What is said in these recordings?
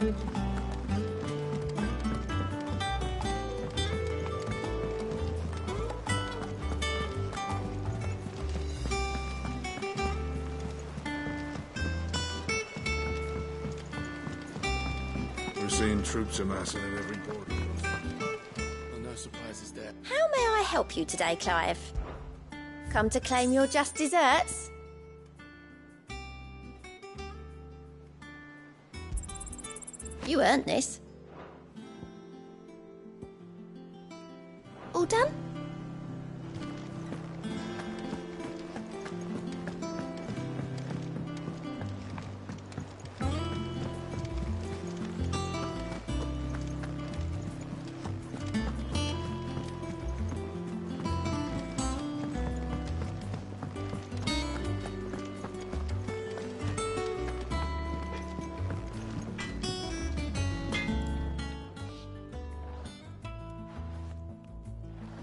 We're seeing troops amassing at every border crossing. Well, no surprises there. How may I help you today, Clive? Come to claim your just desserts? You earned this. All done?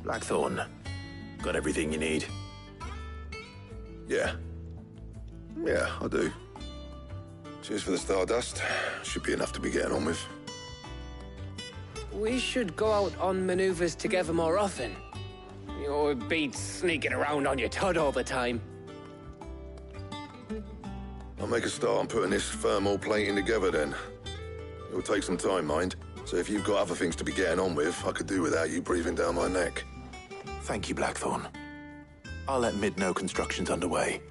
Blackthorn, got everything you need? Yeah. Yeah, I do. Cheers for the Stardust. Should be enough to be getting on with. We should go out on maneuvers together more often. You'll be sneaking around on your tud all the time. I'll make a start on putting this thermal plating together then. It'll take some time, mind. So if you've got other things to be getting on with, I could do without you breathing down my neck. Thank you, Blackthorn. I'll let Mid know construction's underway.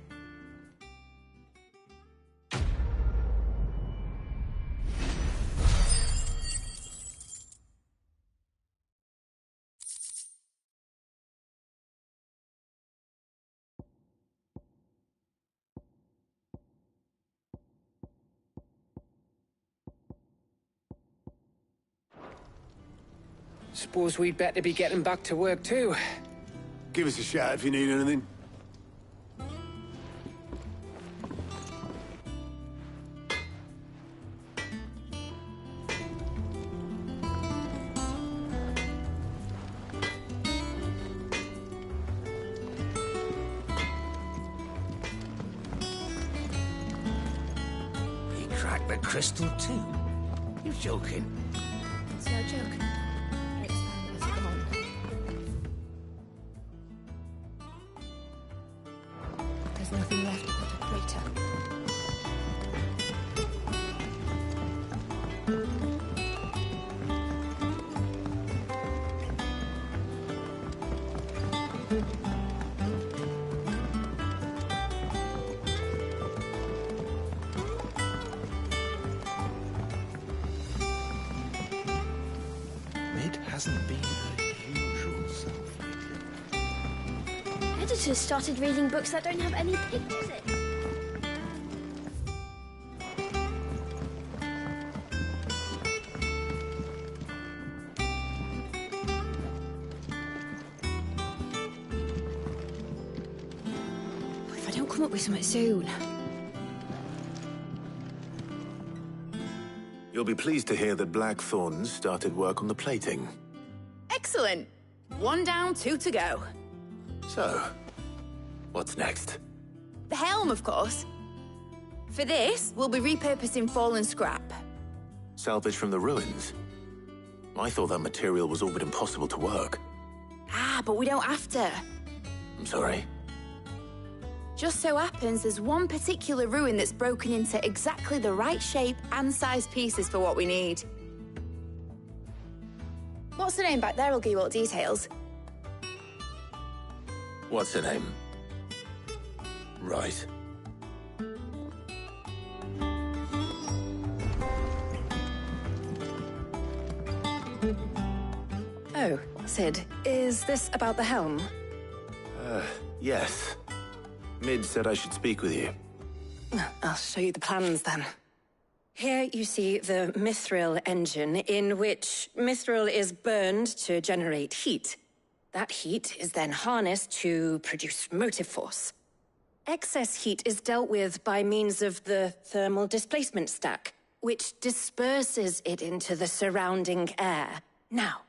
Suppose we'd better be getting back to work too. Give us a shout if you need anything. He cracked the crystal too? You're joking. It's no joke. Our experiment was gone. There's nothing left but a crater. Mid hasn't been her usual self lately. Editors started reading books that don't have any pictures in. If I don't come up with something soon. You'll be pleased to hear that Blackthorn's started work on the plating. Excellent. 1 down, 2 to go. So, what's next? The helm, of course. For this, we'll be repurposing fallen scrap. Salvage from the ruins? I thought that material was all but impossible to work. Ah, but we don't have to. I'm sorry. Just so happens there's one particular ruin that's broken into exactly the right shape and size pieces for what we need. What's the name back there? I'll give you all the details. What's her name? Right. Oh, Sid, is this about the helm? Yes. Mid said I should speak with you. I'll show you the plans then. Here you see the mithril engine, in which mithril is burned to generate heat. That heat is then harnessed to produce motive force. Excess heat is dealt with by means of the thermal displacement stack, which disperses it into the surrounding air. Now,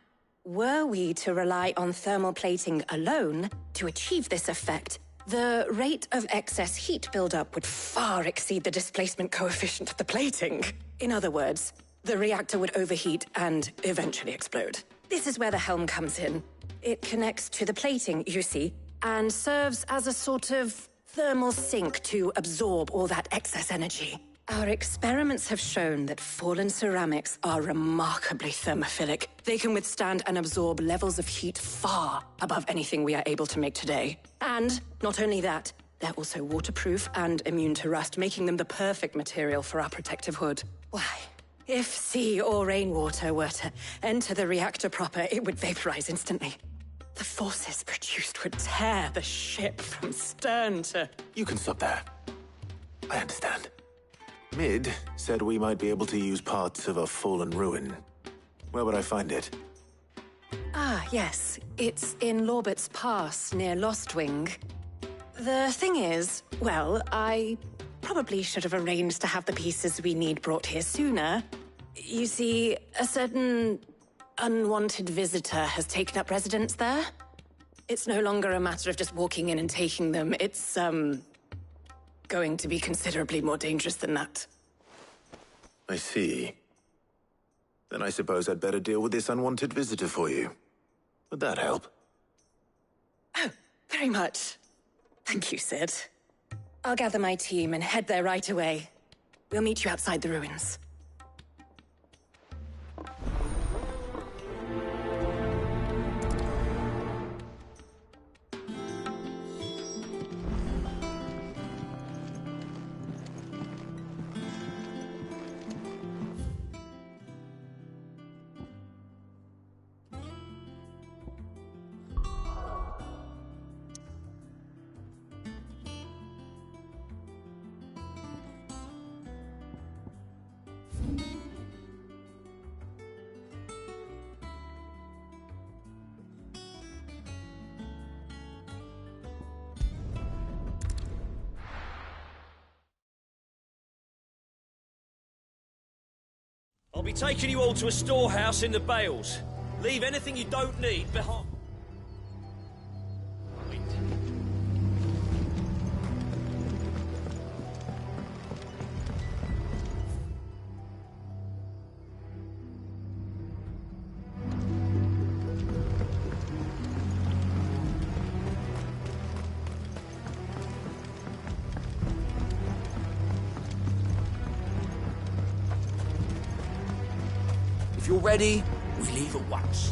were we to rely on thermal plating alone to achieve this effect, the rate of excess heat buildup would far exceed the displacement coefficient of the plating. In other words, the reactor would overheat and eventually explode. This is where the helm comes in. It connects to the plating, you see, and serves as a sort of thermal sink to absorb all that excess energy. Our experiments have shown that fallen ceramics are remarkably thermophilic. They can withstand and absorb levels of heat far above anything we are able to make today. And not only that, they're also waterproof and immune to rust, making them the perfect material for our protective hood. Why, if sea or rainwater were to enter the reactor proper, it would vaporize instantly. The forces produced would tear the ship from stern to... You can stop there. I understand. Mid said we might be able to use parts of a fallen ruin. Where would I find it? Ah, yes. It's in Lorbert's Pass, near Lostwing. The thing is, well, I probably should have arranged to have the pieces we need brought here sooner. You see, a certain unwanted visitor has taken up residence there. It's no longer a matter of just walking in and taking them. It's, going to be considerably more dangerous than that. I see. Then I suppose I'd better deal with this unwanted visitor for you. Would that help? Oh, very much. Thank you, Sid. I'll gather my team and head there right away. We'll meet you outside the ruins. I'll be taking you all to a storehouse in the Bales. Leave anything you don't need behind. If you're ready, we leave at once.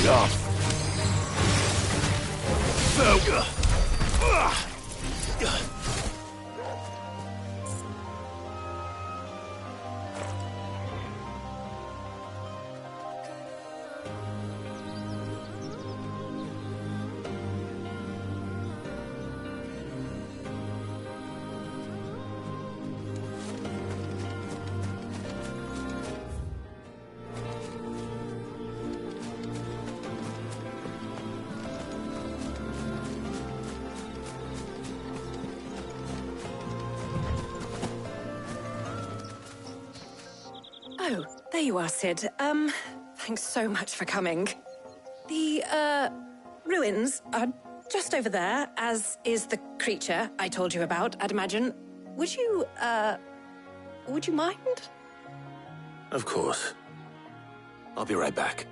Enough. Oh, there you are, Sid. Thanks so much for coming. The, ruins are just over there, as is the creature I told you about, I'd imagine. Would you mind? Of course. I'll be right back.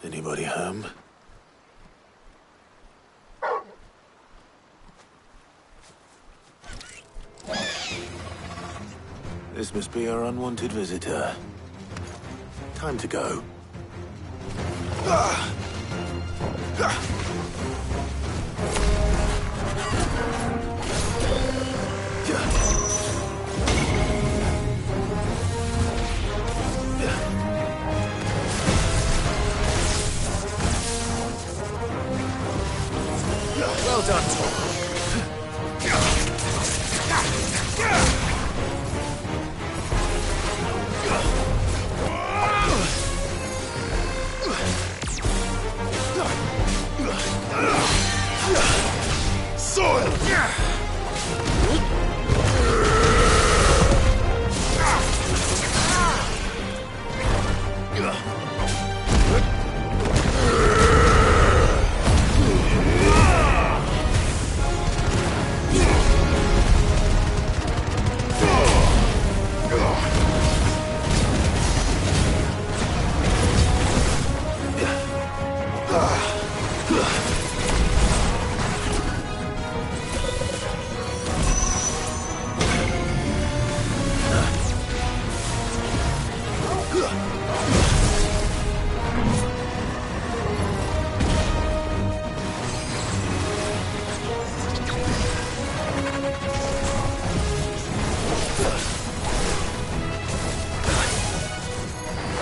Anybody home? This must be our unwanted visitor. Time to go. Well done, Tom. Soil!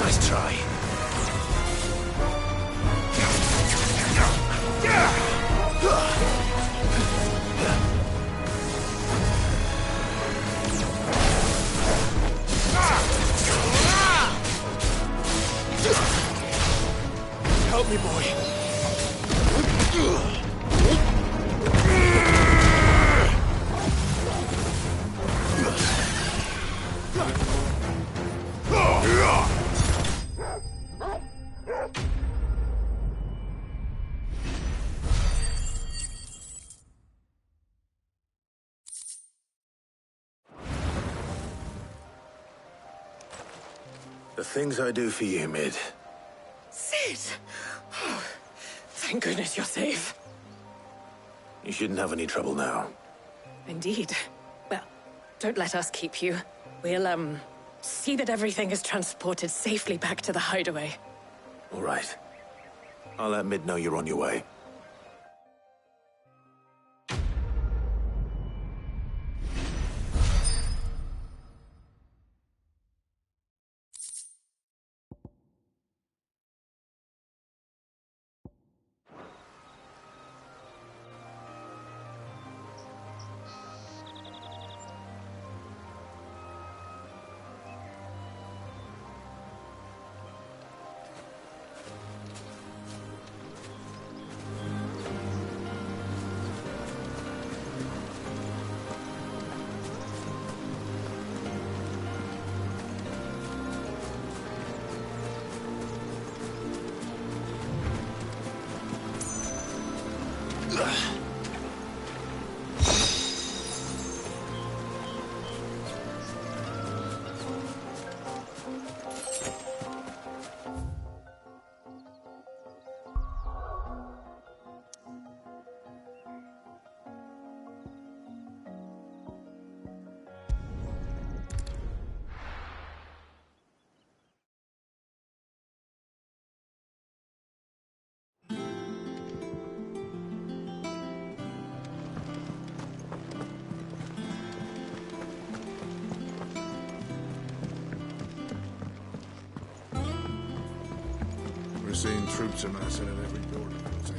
Nice try. Help me, boy. The things I do for you, Mid. Sid! Oh, thank goodness you're safe. You shouldn't have any trouble now. Indeed. Well, don't let us keep you. We'll, see that everything is transported safely back to the hideaway. All right. I'll let Mid know you're on your way. We're seeing troops amassing at every border crossing.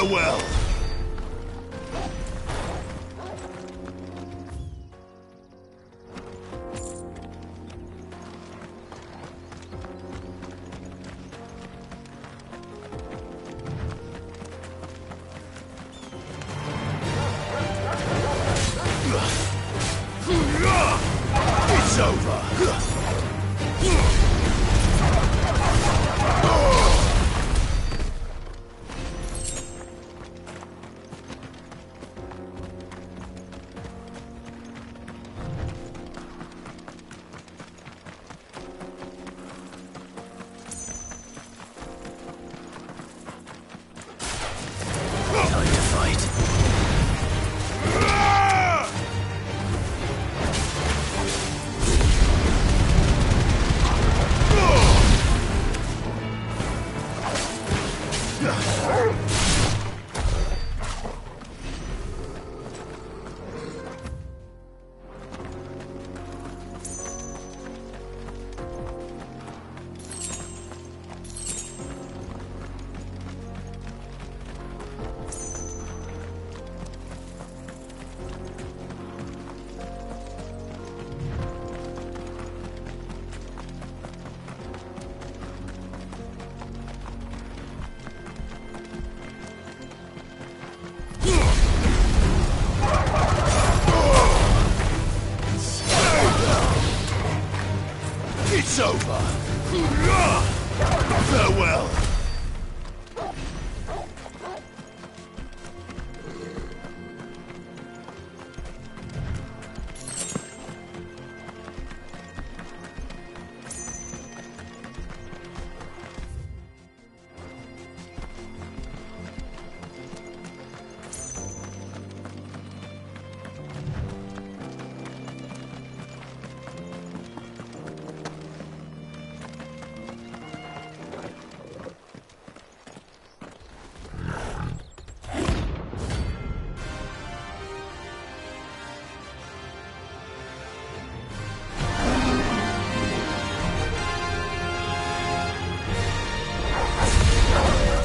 Farewell! It's over! Time to fight. It's over. Farewell.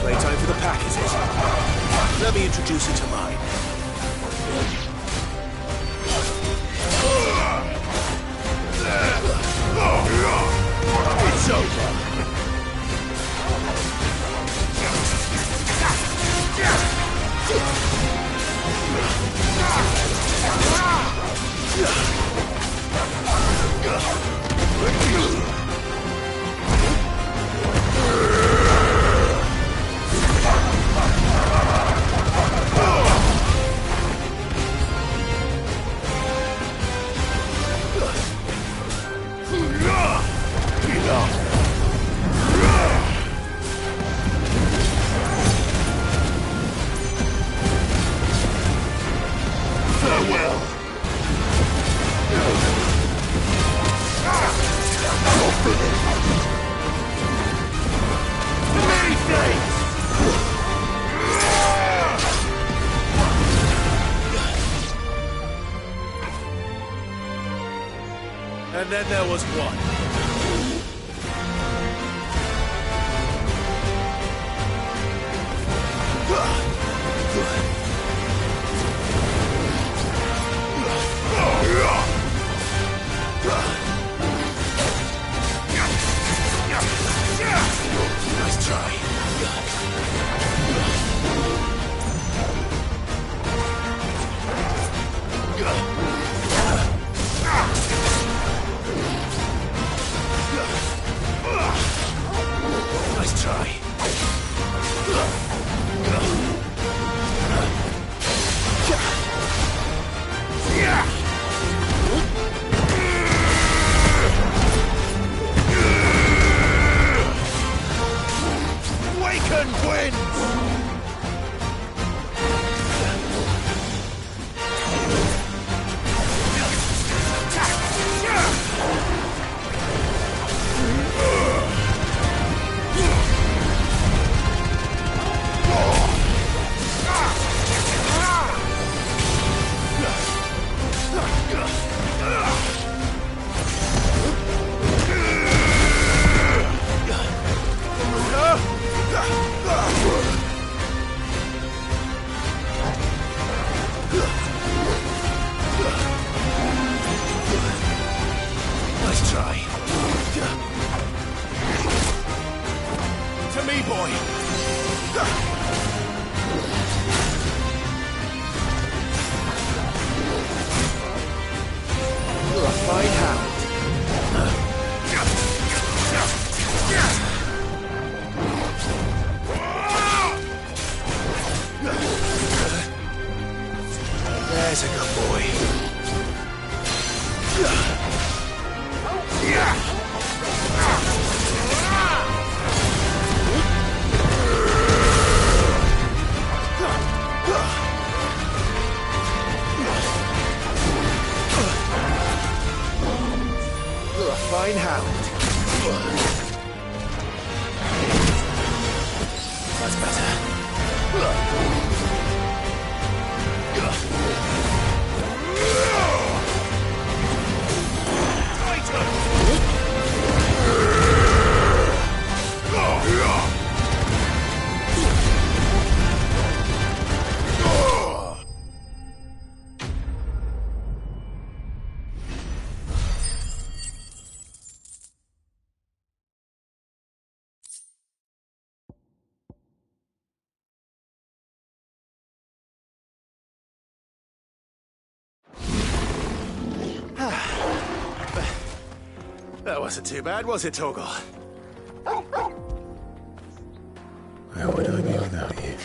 Playtime for the pack, is it? Let me introduce you to mine. It's over. Farewell. Many thanks. And then there was one. Nice try. boy! You're a fine hound. There's a good boy. You're a fine hound. That's better. That wasn't too bad, was it, Torgal? Where would I be without you?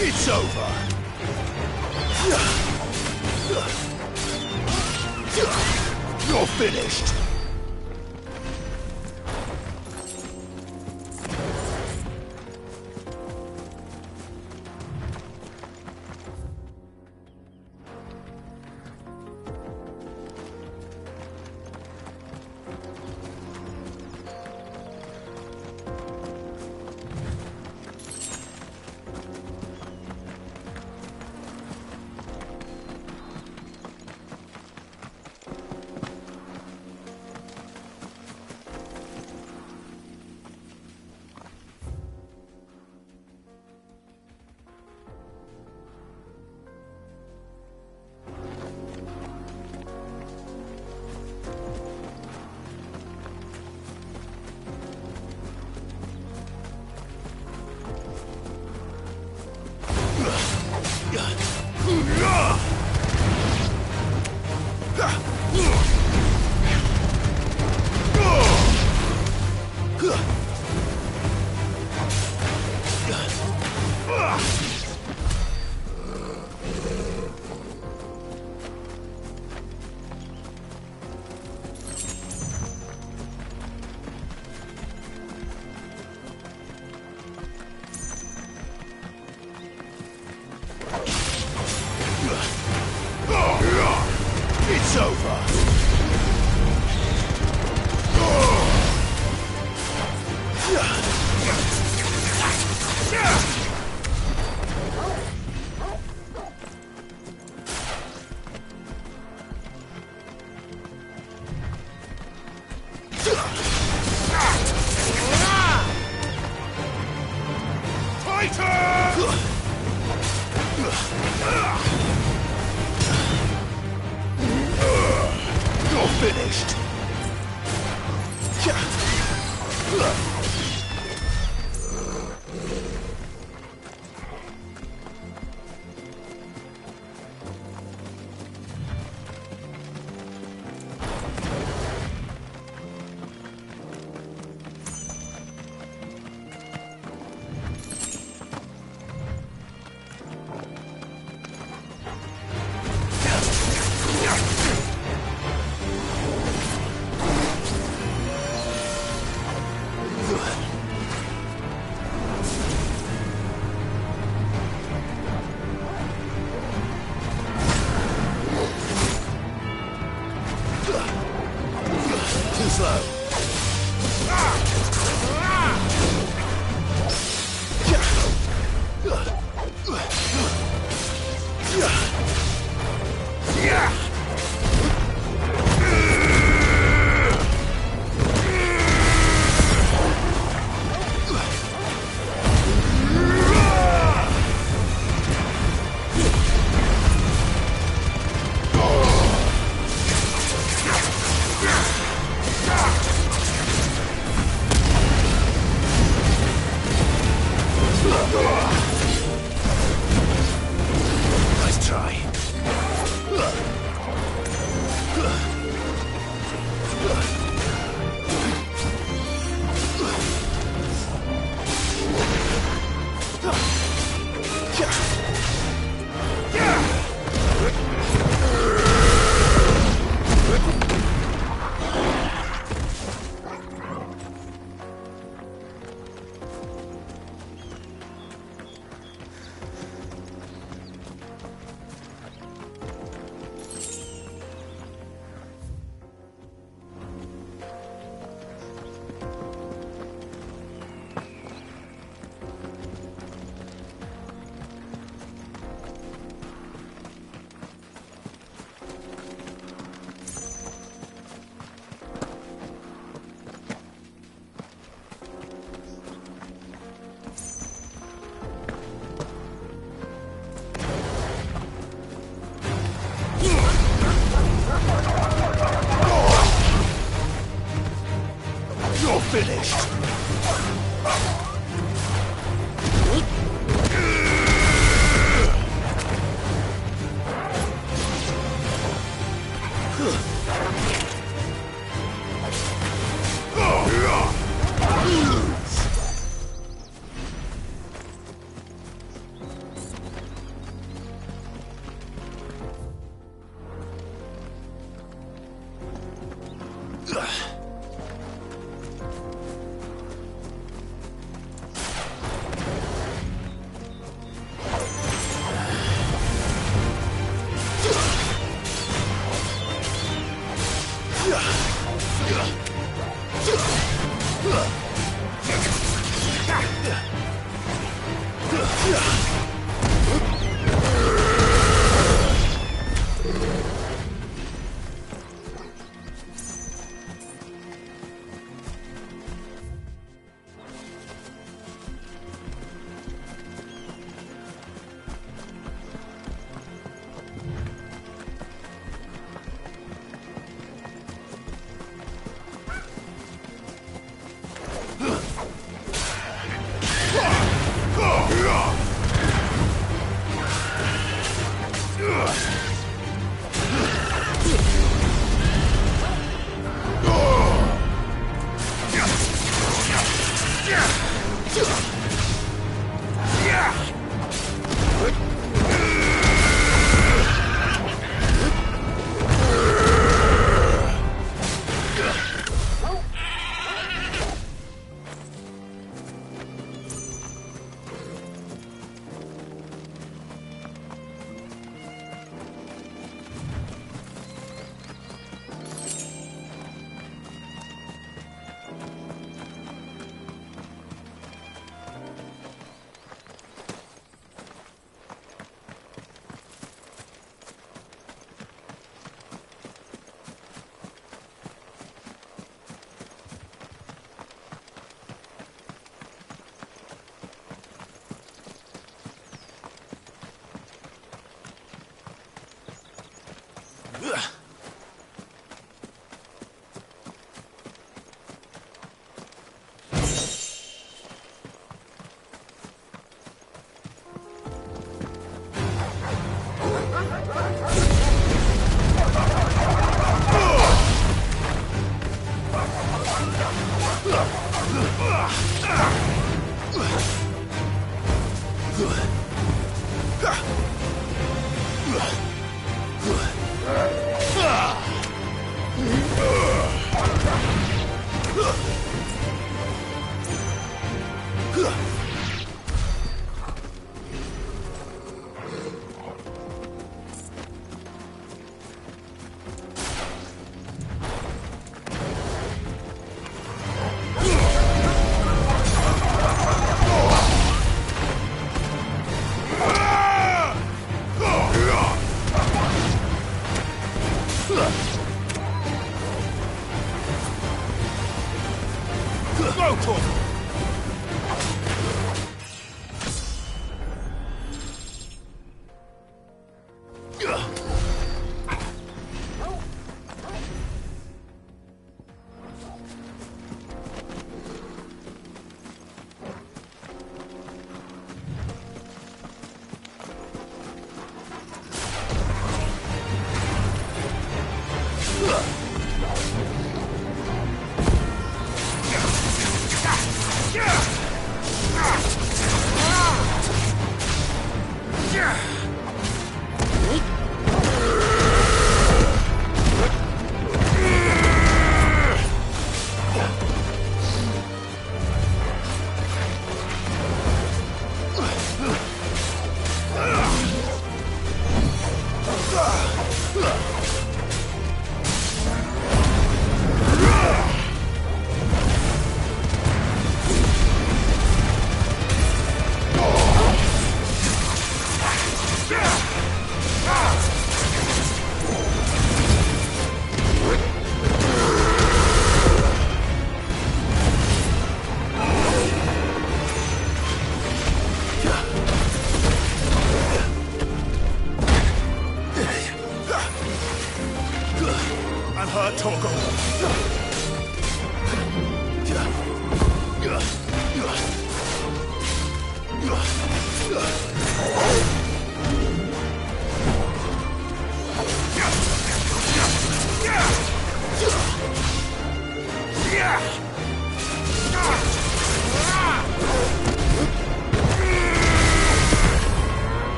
It's over. You're finished. You're finished. Too slow. Nice try. You're finished.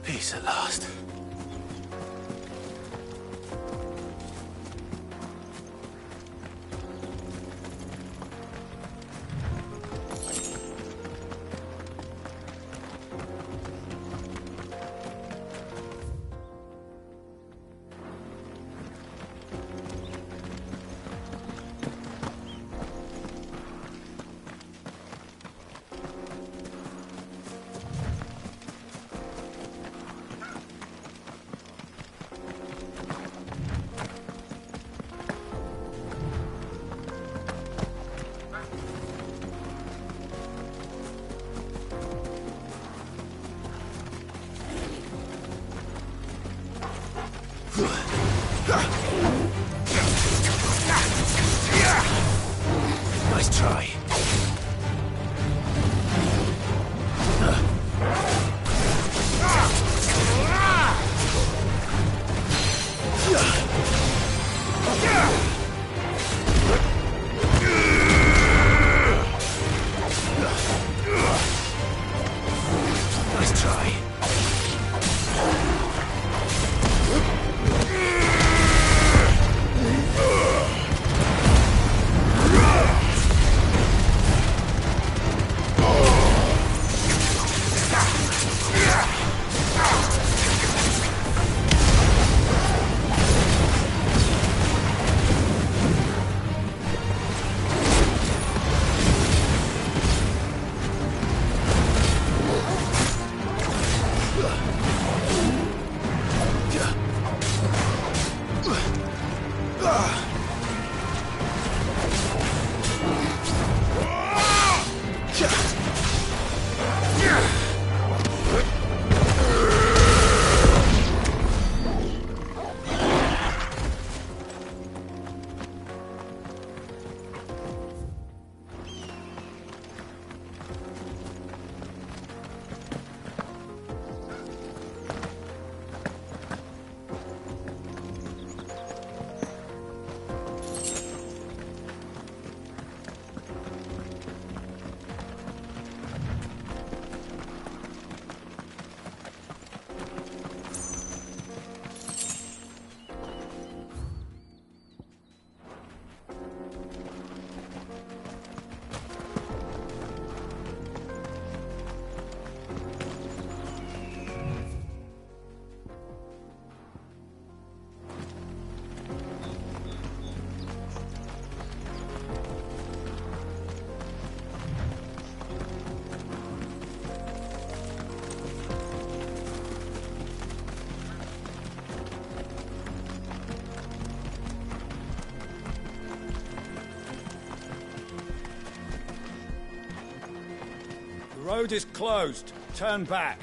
Peace at last. Nice try. Nice try. road is closed. Turn back.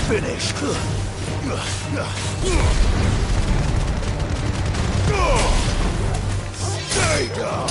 Finished. Stay down.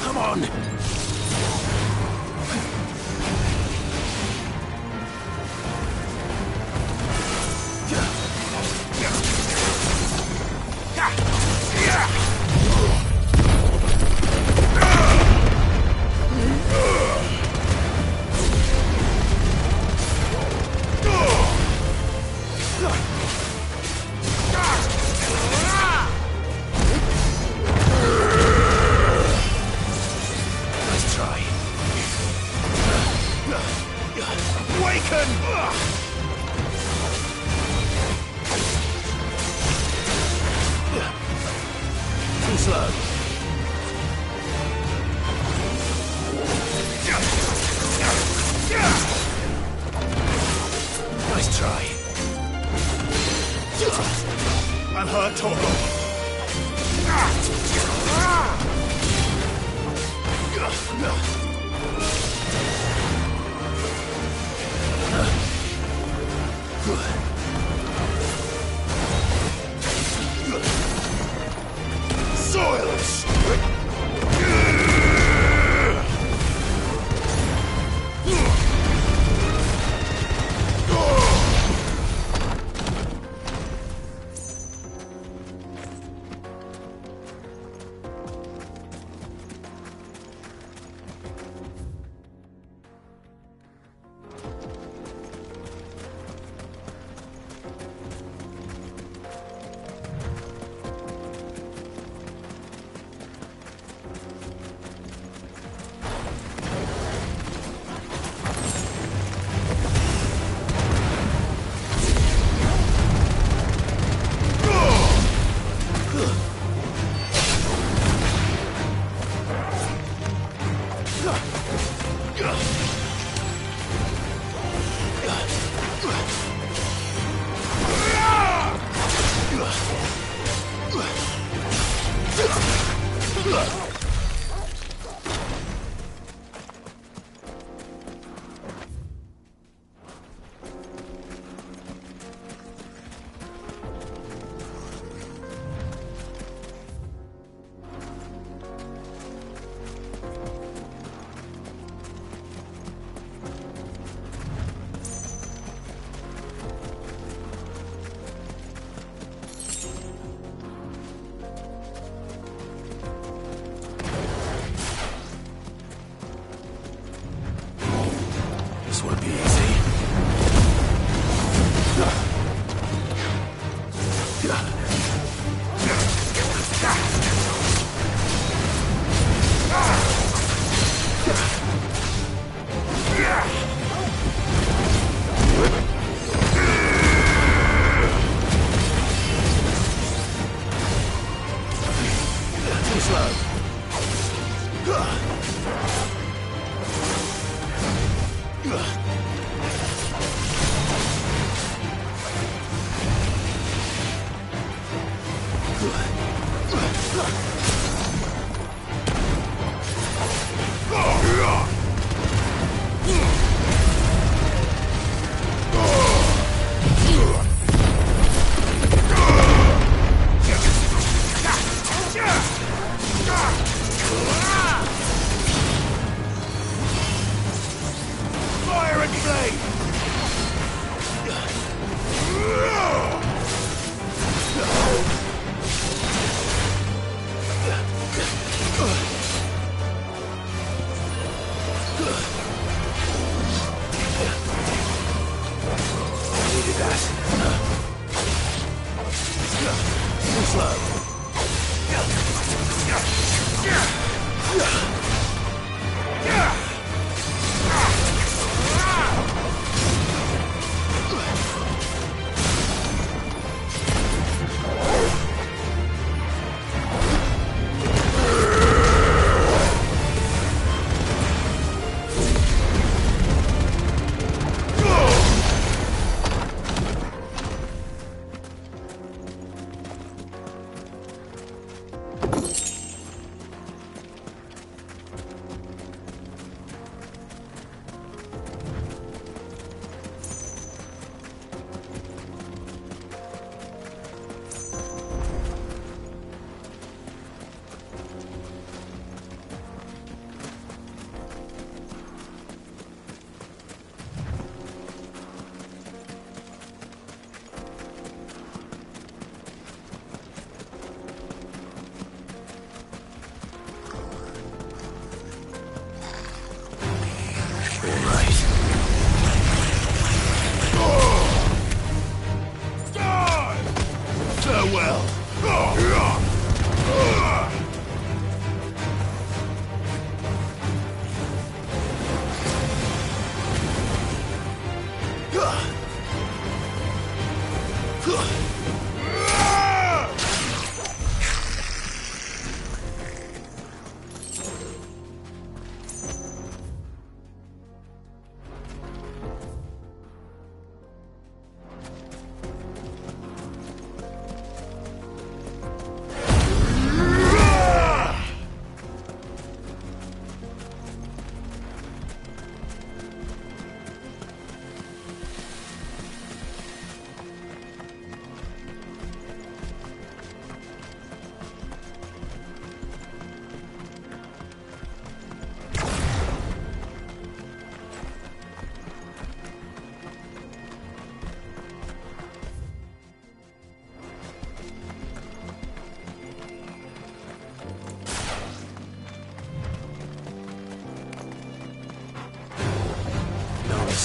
Come on! Too slow. Nice try. I'm hurt, Torgo. Soils! This won't be easy. Too slow. Fire and flame!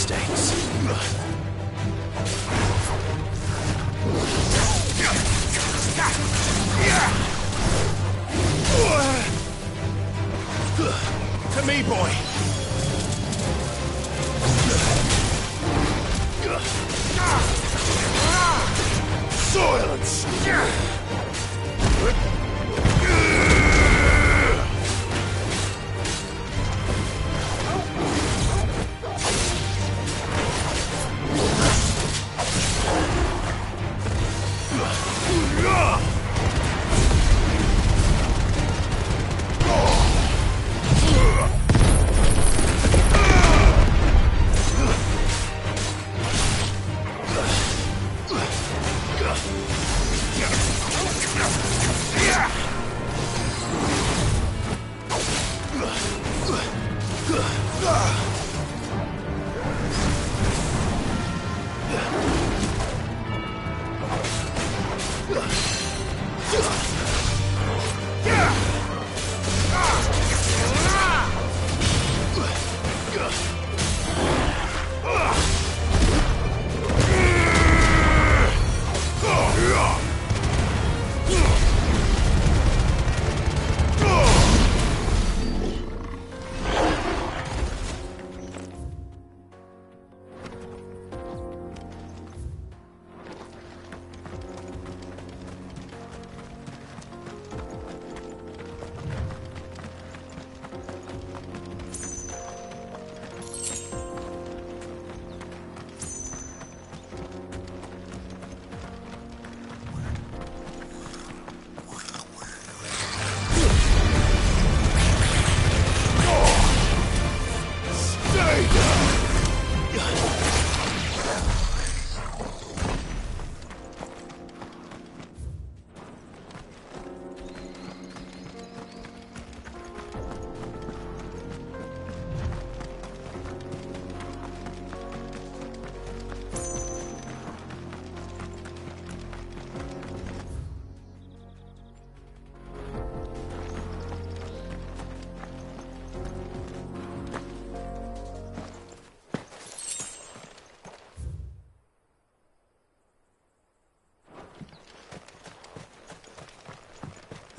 mistakes. To me, boy! Silence!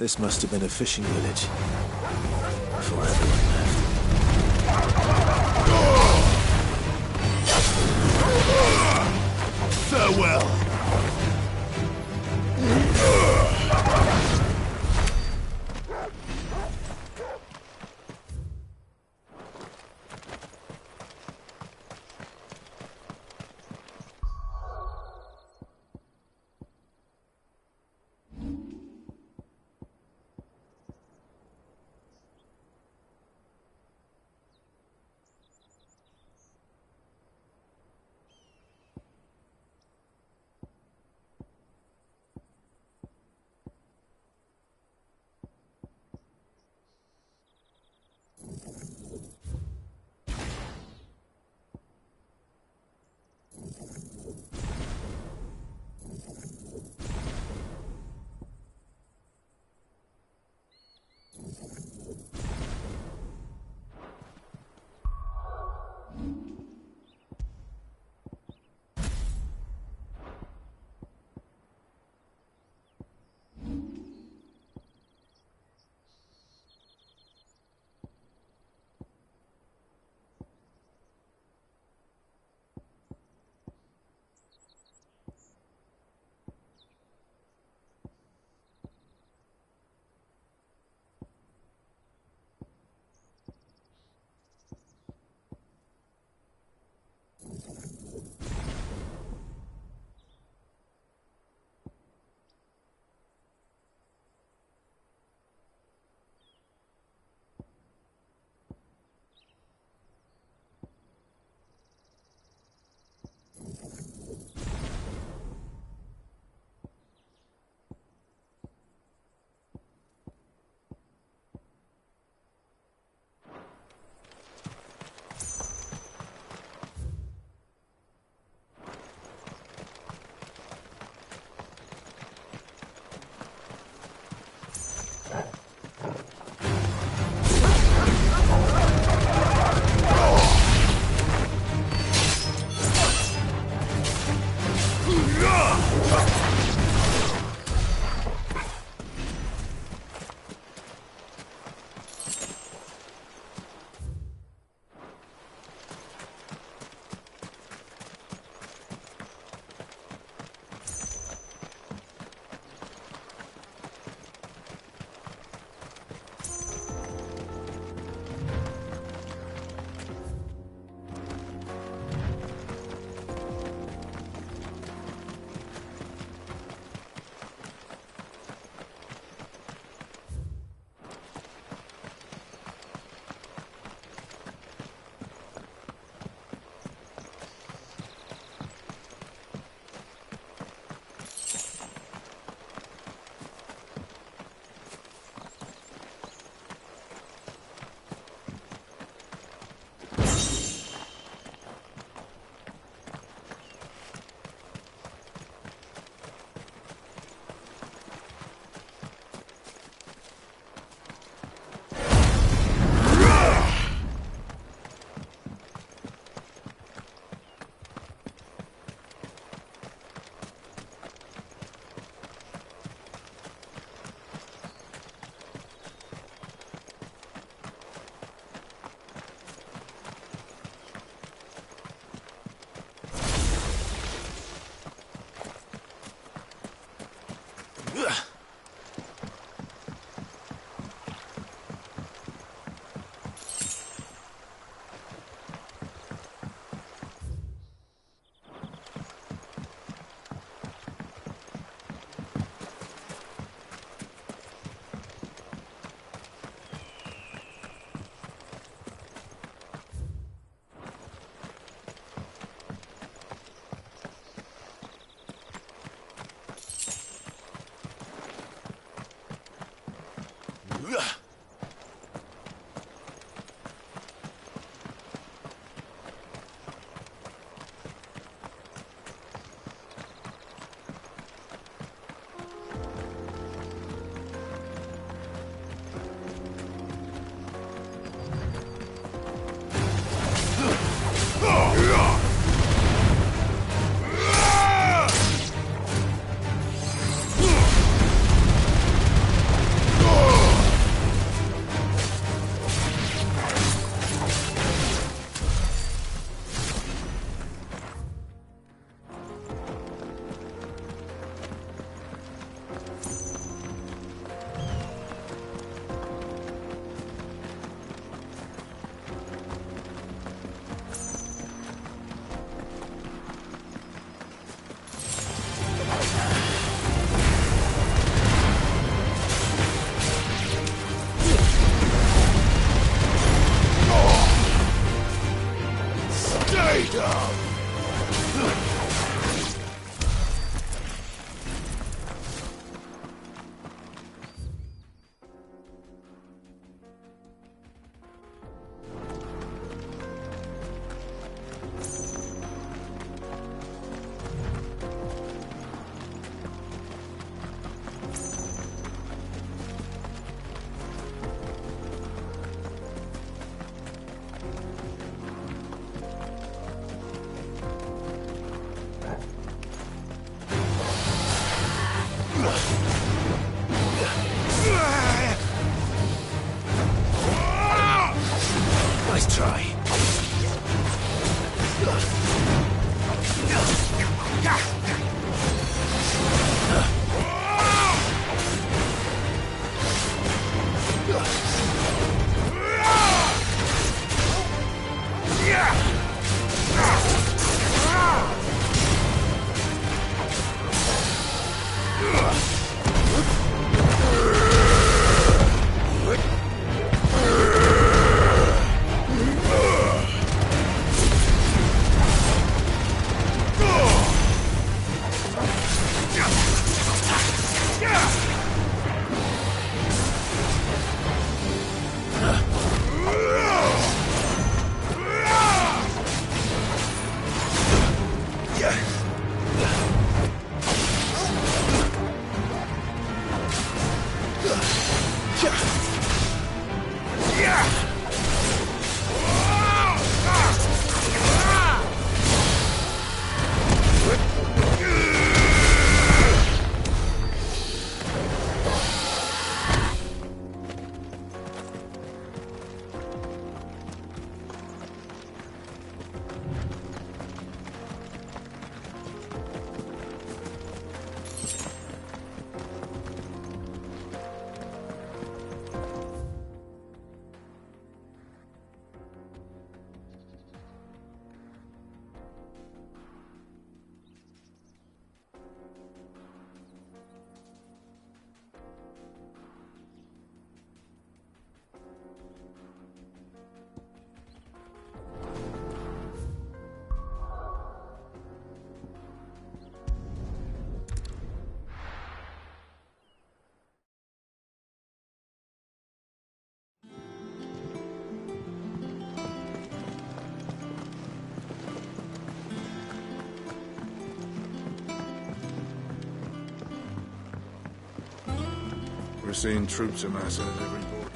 This must have been a fishing village. Before everyone left. Farewell! Nice try. We're seeing troops amassing at every border.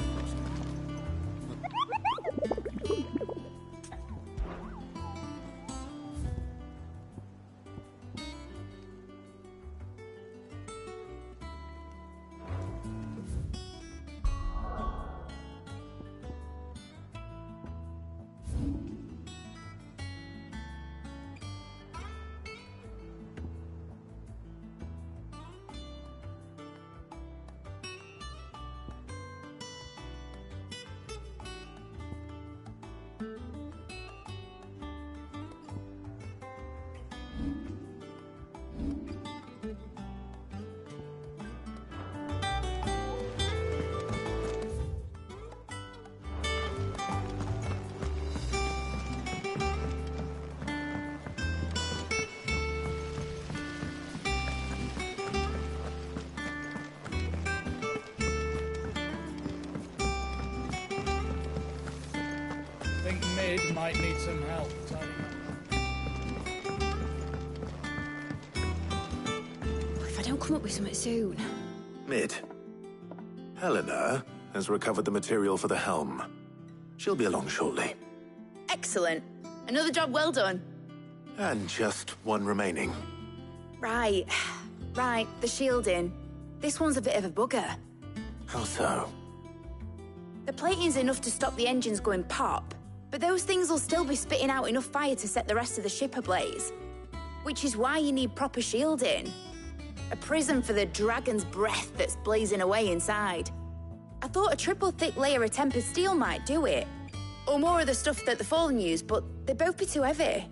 Think Mid might need some help, Tony. If I don't come up with something soon. Mid. Helena has recovered the material for the helm. She'll be along shortly. Excellent. Another job well done. And just one remaining. Right. Right, the shielding. This one's a bit of a bugger. How so? The plating's enough to stop the engines going pop, but those things will still be spitting out enough fire to set the rest of the ship ablaze. Which is why you need proper shielding. A prison for the dragon's breath that's blazing away inside. I thought a triple thick layer of tempered steel might do it. Or more of the stuff that the Fallen use, but they'd both be too heavy.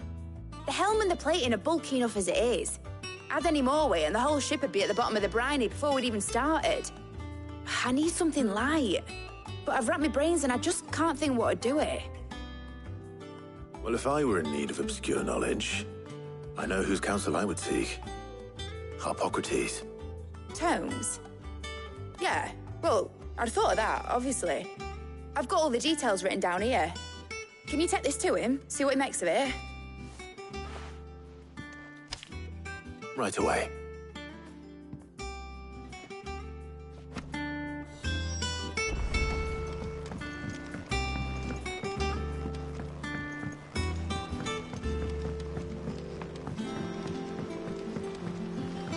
The helm and the plating are bulky enough as it is. Add any more weight and the whole ship would be at the bottom of the briny before we'd even started. I need something light. But I've racked my brains and I just can't think what would do it. Well, if I were in need of obscure knowledge, I know whose counsel I would seek. Harpocrates. Tomes? Yeah, well, I'd thought of that, obviously. I've got all the details written down here. Can you take this to him, see what he makes of it? Right away.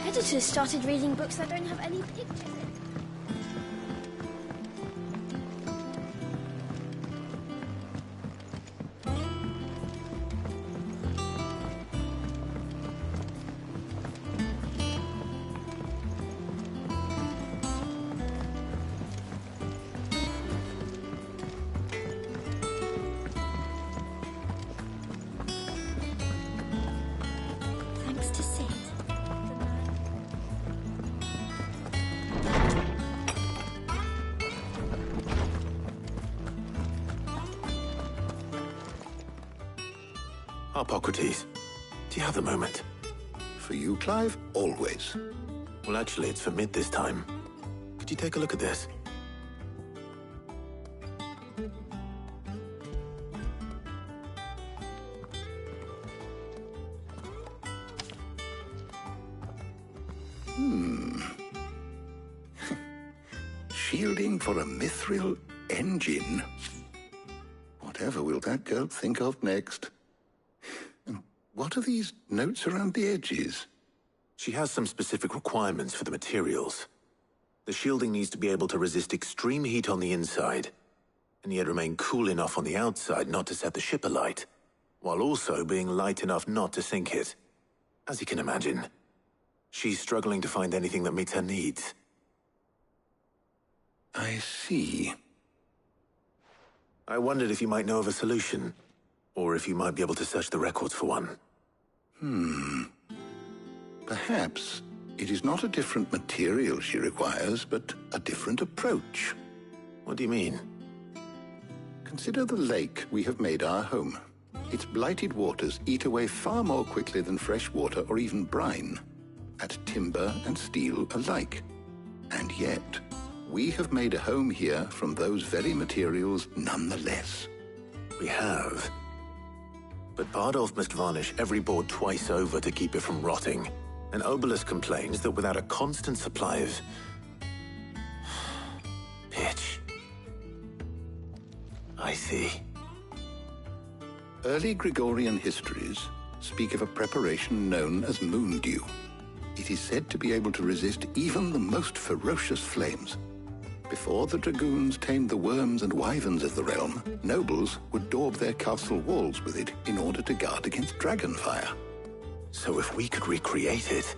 Editors started reading books that don't have any pictures in. Harpocrates, do you have a moment? For you, Clive, always. Well, actually, it's for Mid this time. Could you take a look at this? Shielding for a mithril engine? Whatever will that girl think of next? And what are these notes around the edges? She has some specific requirements for the materials. The shielding needs to be able to resist extreme heat on the inside, and yet remain cool enough on the outside not to set the ship alight, while also being light enough not to sink it. As you can imagine, she's struggling to find anything that meets her needs. I see. I wondered if you might know of a solution, or if you might be able to search the records for one. Perhaps it is not a different material she requires, but a different approach. What do you mean? Consider the lake we have made our home. Its blighted waters eat away far more quickly than fresh water or even brine, at timber and steel alike. And yet, we have made a home here from those very materials nonetheless. We have. But Bardolph must varnish every board twice over to keep it from rotting. And Obelus complains that without a constant supply of pitch. I see. Early Gregorian histories speak of a preparation known as moon dew. It is said to be able to resist even the most ferocious flames. Before the dragoons tamed the worms and wyverns of the realm, nobles would daub their castle walls with it in order to guard against dragonfire. So if we could recreate it...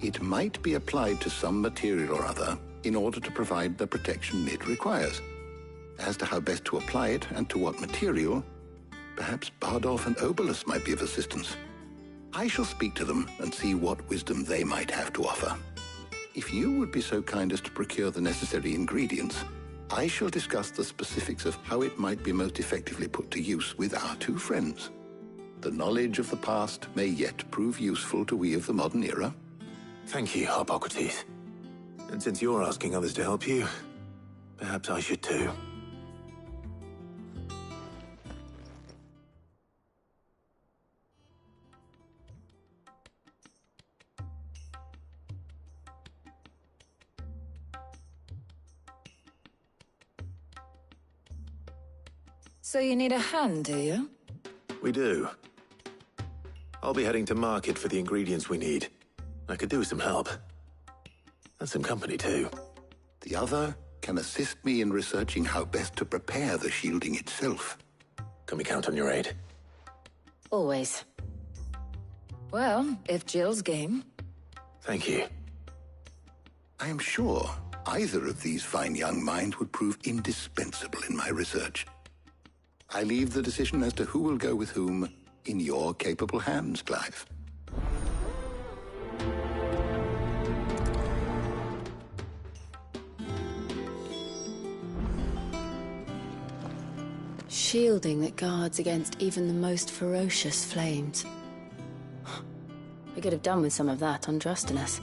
It might be applied to some material or other in order to provide the protection Mid requires. As to how best to apply it and to what material, perhaps Bardolph and Obelus might be of assistance. I shall speak to them and see what wisdom they might have to offer. If you would be so kind as to procure the necessary ingredients, I shall discuss the specifics of how it might be most effectively put to use with our two friends. The knowledge of the past may yet prove useful to we of the modern era. Thank you, Harpocrates. And since you're asking others to help you, perhaps I should too. So you need a hand, do you? We do. I'll be heading to market for the ingredients we need. I could do with some help. And some company, too. The other can assist me in researching how best to prepare the shielding itself. Can we count on your aid? Always. Well, if Jill's game. Thank you. I am sure either of these fine young minds would prove indispensable in my research. I leave the decision as to who will go with whom in your capable hands, Clive. Shielding that guards against even the most ferocious flames. We could have done with some of that on Drustinus.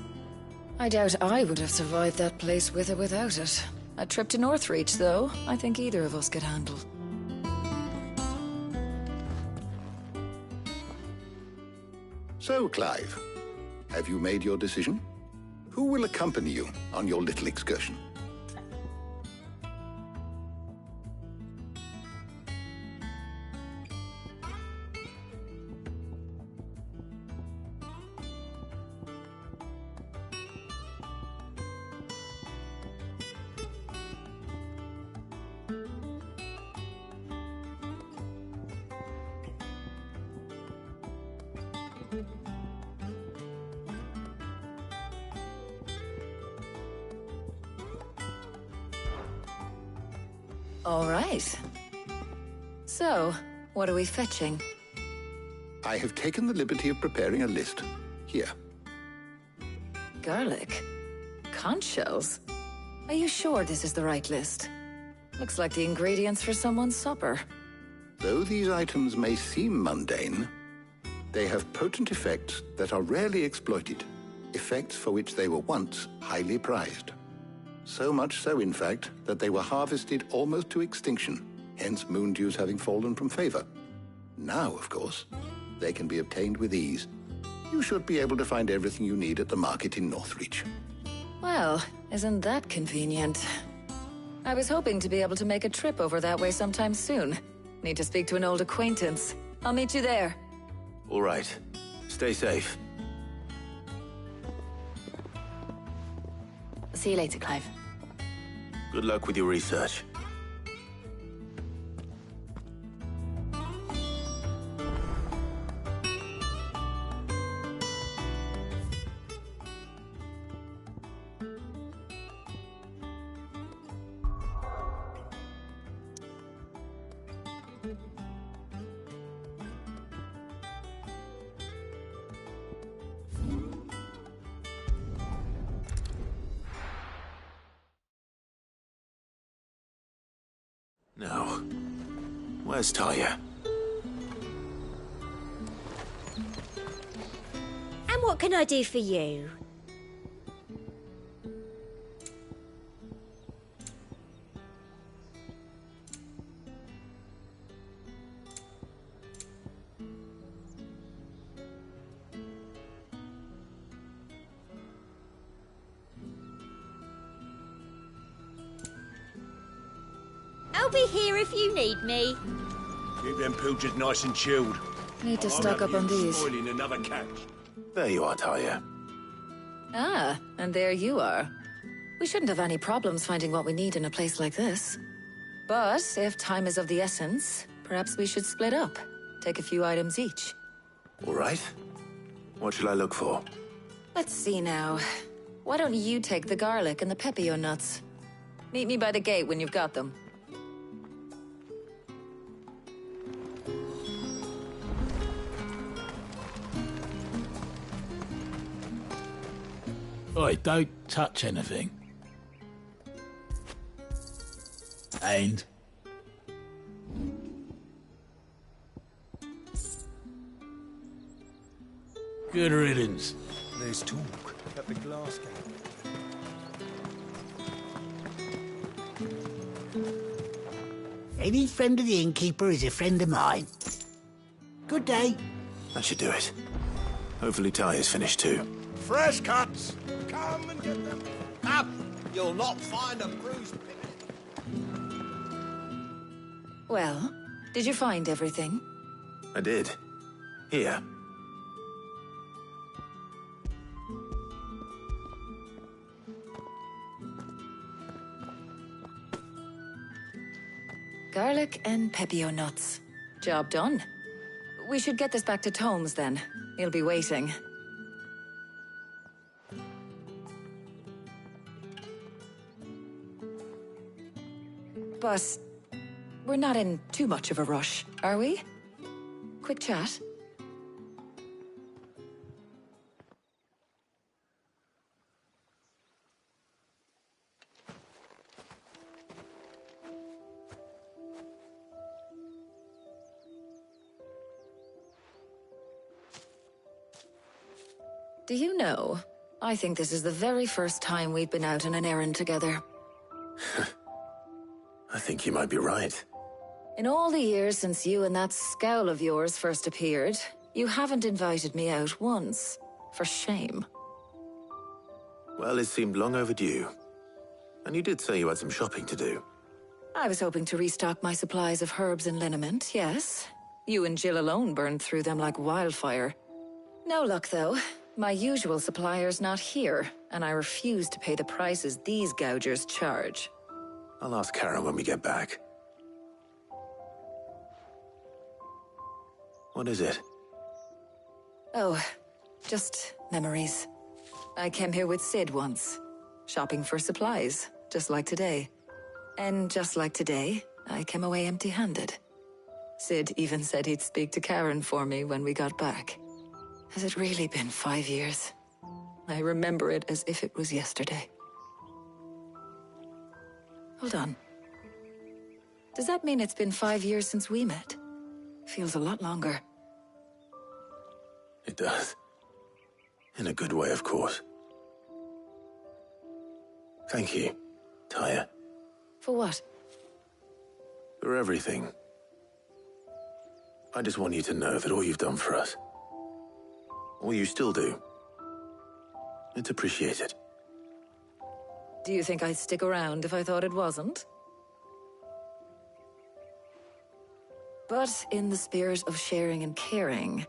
I doubt I would have survived that place with or without it. A trip to Northreach, though, I think either of us could handle. So, Clive, have you made your decision? Who will accompany you on your little excursion? All right. So, what are we fetching? I have taken the liberty of preparing a list. Here. Garlic? Conch shells? Are you sure this is the right list? Looks like the ingredients for someone's supper. Though these items may seem mundane, They have potent effects that are rarely exploited, effects for which they were once highly prized. So much so, in fact, that they were harvested almost to extinction, hence moon dews having fallen from favor. Now, of course, they can be obtained with ease. You should be able to find everything you need at the market in Northreach. Well, isn't that convenient? I was hoping to be able to make a trip over that way sometime soon. Need to speak to an old acquaintance. I'll meet you there. All right. Stay safe. See you later, Clive. Good luck with your research. Now, where's Talia? And what can I do for you? I'll be here if you need me. Keep them pilchards nice and chilled. Need to stock up on these. Spoiling another catch. There you are, Talia. Ah, and there you are. We shouldn't have any problems finding what we need in a place like this. But if time is of the essence, perhaps we should split up. Take a few items each. All right. What shall I look for? Let's see now. Why don't you take the garlic and the pepio nuts? Meet me by the gate when you've got them. Oi, don't touch anything. And... good riddance. There's talk at the glass gate. Any friend of the innkeeper is a friend of mine. Good day. That should do it. Hopefully Talia's finished too. Fresh cuts! Come and get them. Up! You'll not find a bruised pig. Well, did you find everything? I did. Here. Garlic and pepio nuts. Job done. We should get this back to Tomes then. He'll be waiting. But we're not in too much of a rush, are we? Quick chat. Do you know, I think this is the very first time we've been out on an errand together. I think you might be right. In all the years since you and that scowl of yours first appeared, you haven't invited me out once. For shame. Well, it seemed long overdue. And you did say you had some shopping to do. I was hoping to restock my supplies of herbs and liniment, yes. You and Jill alone burned through them like wildfire. No luck, though. My usual supplier's not here, and I refuse to pay the prices these gougers charge. I'll ask Karen when we get back. What is it? Oh, just memories. I came here with Sid once, shopping for supplies, just like today. And just like today, I came away empty-handed. Sid even said he'd speak to Karen for me when we got back. Has it really been 5 years? I remember it as if it was yesterday. Hold on. Does that mean it's been 5 years since we met? Feels a lot longer. It does. In a good way, of course. Thank you, Tyre. For what? For everything. I just want you to know that all you've done for us, all you still do, it's appreciated. Do you think I'd stick around if I thought it wasn't? But in the spirit of sharing and caring,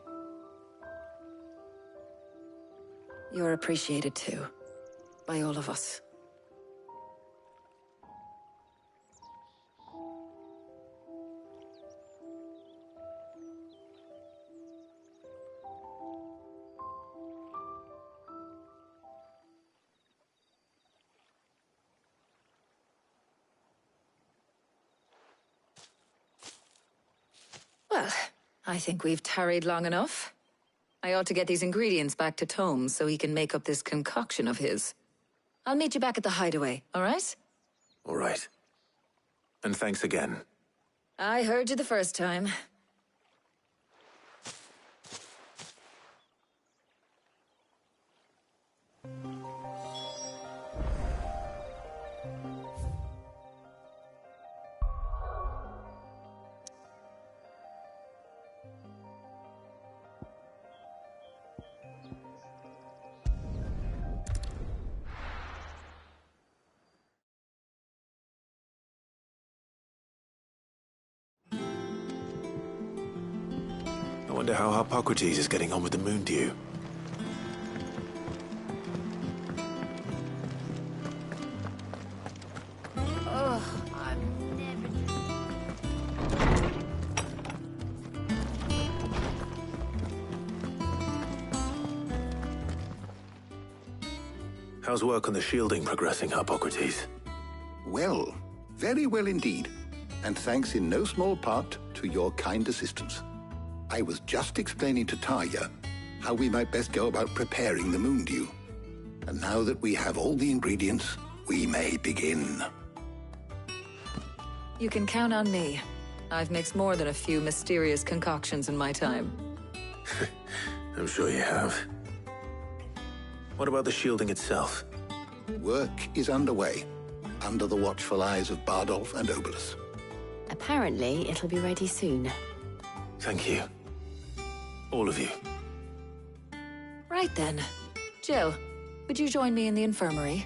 you're appreciated too, by all of us. Well, I think we've tarried long enough. I ought to get these ingredients back to Tomes so he can make up this concoction of his. I'll meet you back at the hideaway, all right? All right. And thanks again. I heard you the first time. I wonder how Hippocrates is getting on with the moon dew. How's work on the shielding progressing, Hippocrates? Well, very well indeed. And thanks in no small part to your kind assistance. I was just explaining to Tarja how we might best go about preparing the moon dew. And now that we have all the ingredients, we may begin. You can count on me. I've mixed more than a few mysterious concoctions in my time. I'm sure you have. What about the shielding itself? Work is underway, under the watchful eyes of Bardolph and Obolus. Apparently, it'll be ready soon. Thank you. All of you. Right then. Jill, would you join me in the infirmary?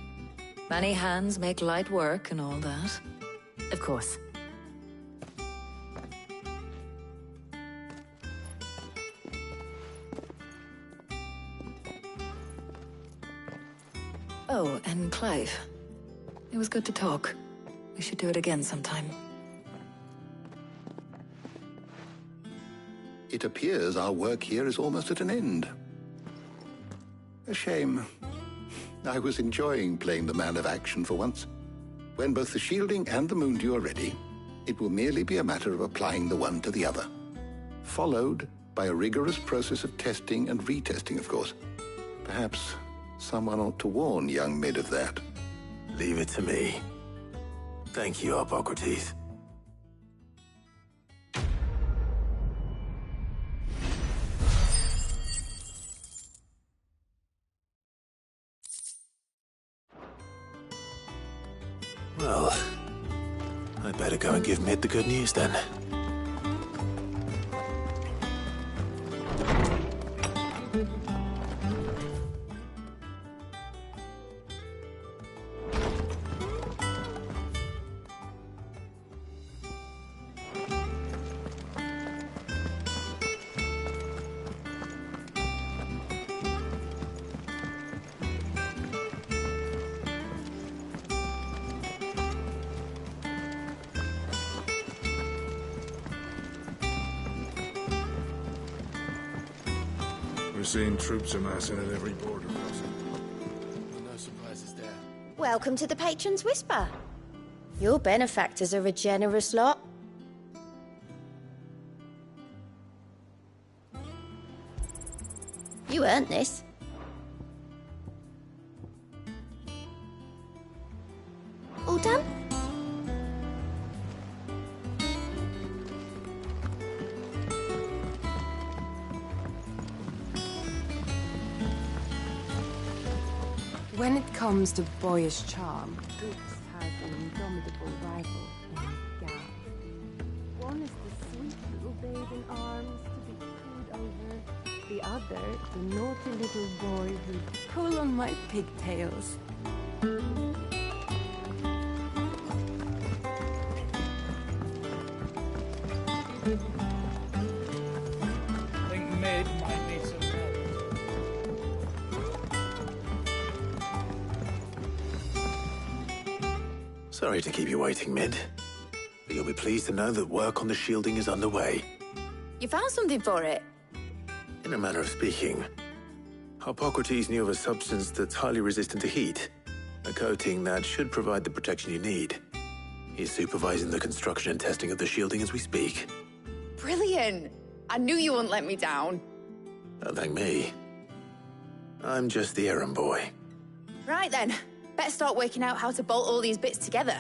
Many hands make light work and all that. Of course. Oh, and Clive. It was good to talk. We should do it again sometime. It appears our work here is almost at an end. A shame. I was enjoying playing the man of action for once. When both the shielding and the moon dew are ready, it will merely be a matter of applying the one to the other. Followed by a rigorous process of testing and retesting, of course. Perhaps someone ought to warn young Mid of that. Leave it to me. Thank you, Hippocrates. Well, I'd better go and give Mid the good news then. We're seeing troops amassing at every border crossing. No surprises there. Welcome to the Patron's Whisper. Your benefactors are a generous lot. You earned this. All done? When it comes to boyish charm, Brooks has an indomitable rival named Gal. One is the sweet little babe in arms to be cooed over. The other, the naughty little boy who'd pull on my pigtails. I think mid might need some help. Sorry to keep you waiting, Mid. But you'll be pleased to know that work on the shielding is underway. You found something for it? In a manner of speaking, Hippocrates knew of a substance that's highly resistant to heat. A coating that should provide the protection you need. He's supervising the construction and testing of the shielding as we speak. Brilliant! I knew you wouldn't let me down. Don't thank me. I'm just the errand boy. Right then, better start working out how to bolt all these bits together.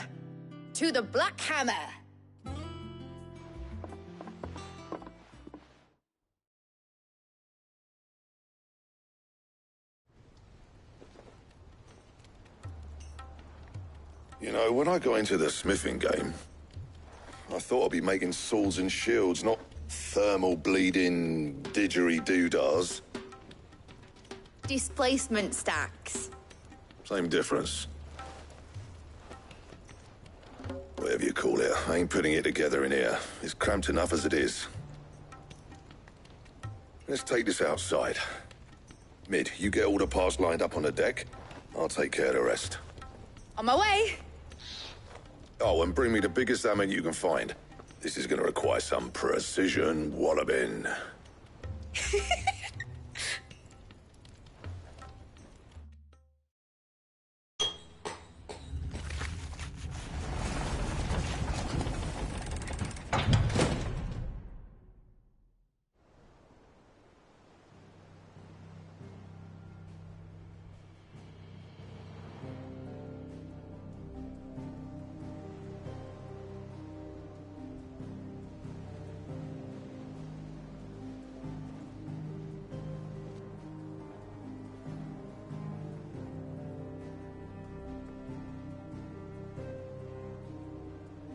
To the Black Hammer! You know, when I got into the smithing game, I thought I'd be making swords and shields, not thermal bleeding didgeridoo-dahs. Displacement stacks. Same difference. Whatever you call it, I ain't putting it together in here. It's cramped enough as it is. Let's take this outside. Mid, you get all the parts lined up on the deck. I'll take care of the rest. On my way! Oh, and bring me the biggest hammer you can find. This is gonna require some precision walloping.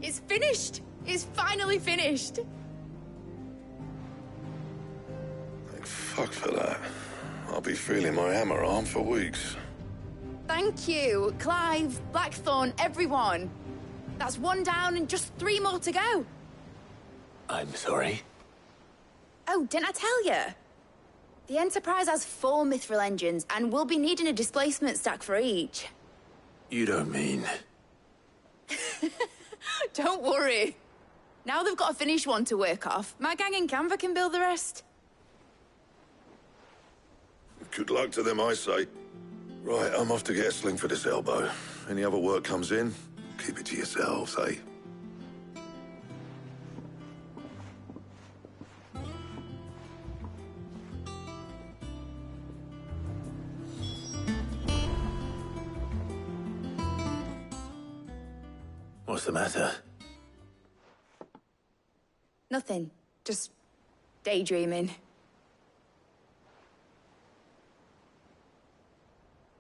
It's finished! It's finally finished! Thank fuck for that. I'll be feeling my hammer arm for weeks. Thank you, Clive, Blackthorn, everyone. That's one down and just 3 more to go. I'm sorry. Oh, didn't I tell you? The Enterprise has 4 mithril engines, and we'll be needing a displacement stack for each. You don't mean... Don't worry. Now they've got a finished one to work off, my gang in Canva can build the rest. Good luck to them, I say. Right, I'm off to get a sling for this elbow. Any other work comes in, keep it to yourselves, eh? What's the matter? Nothing. Just daydreaming.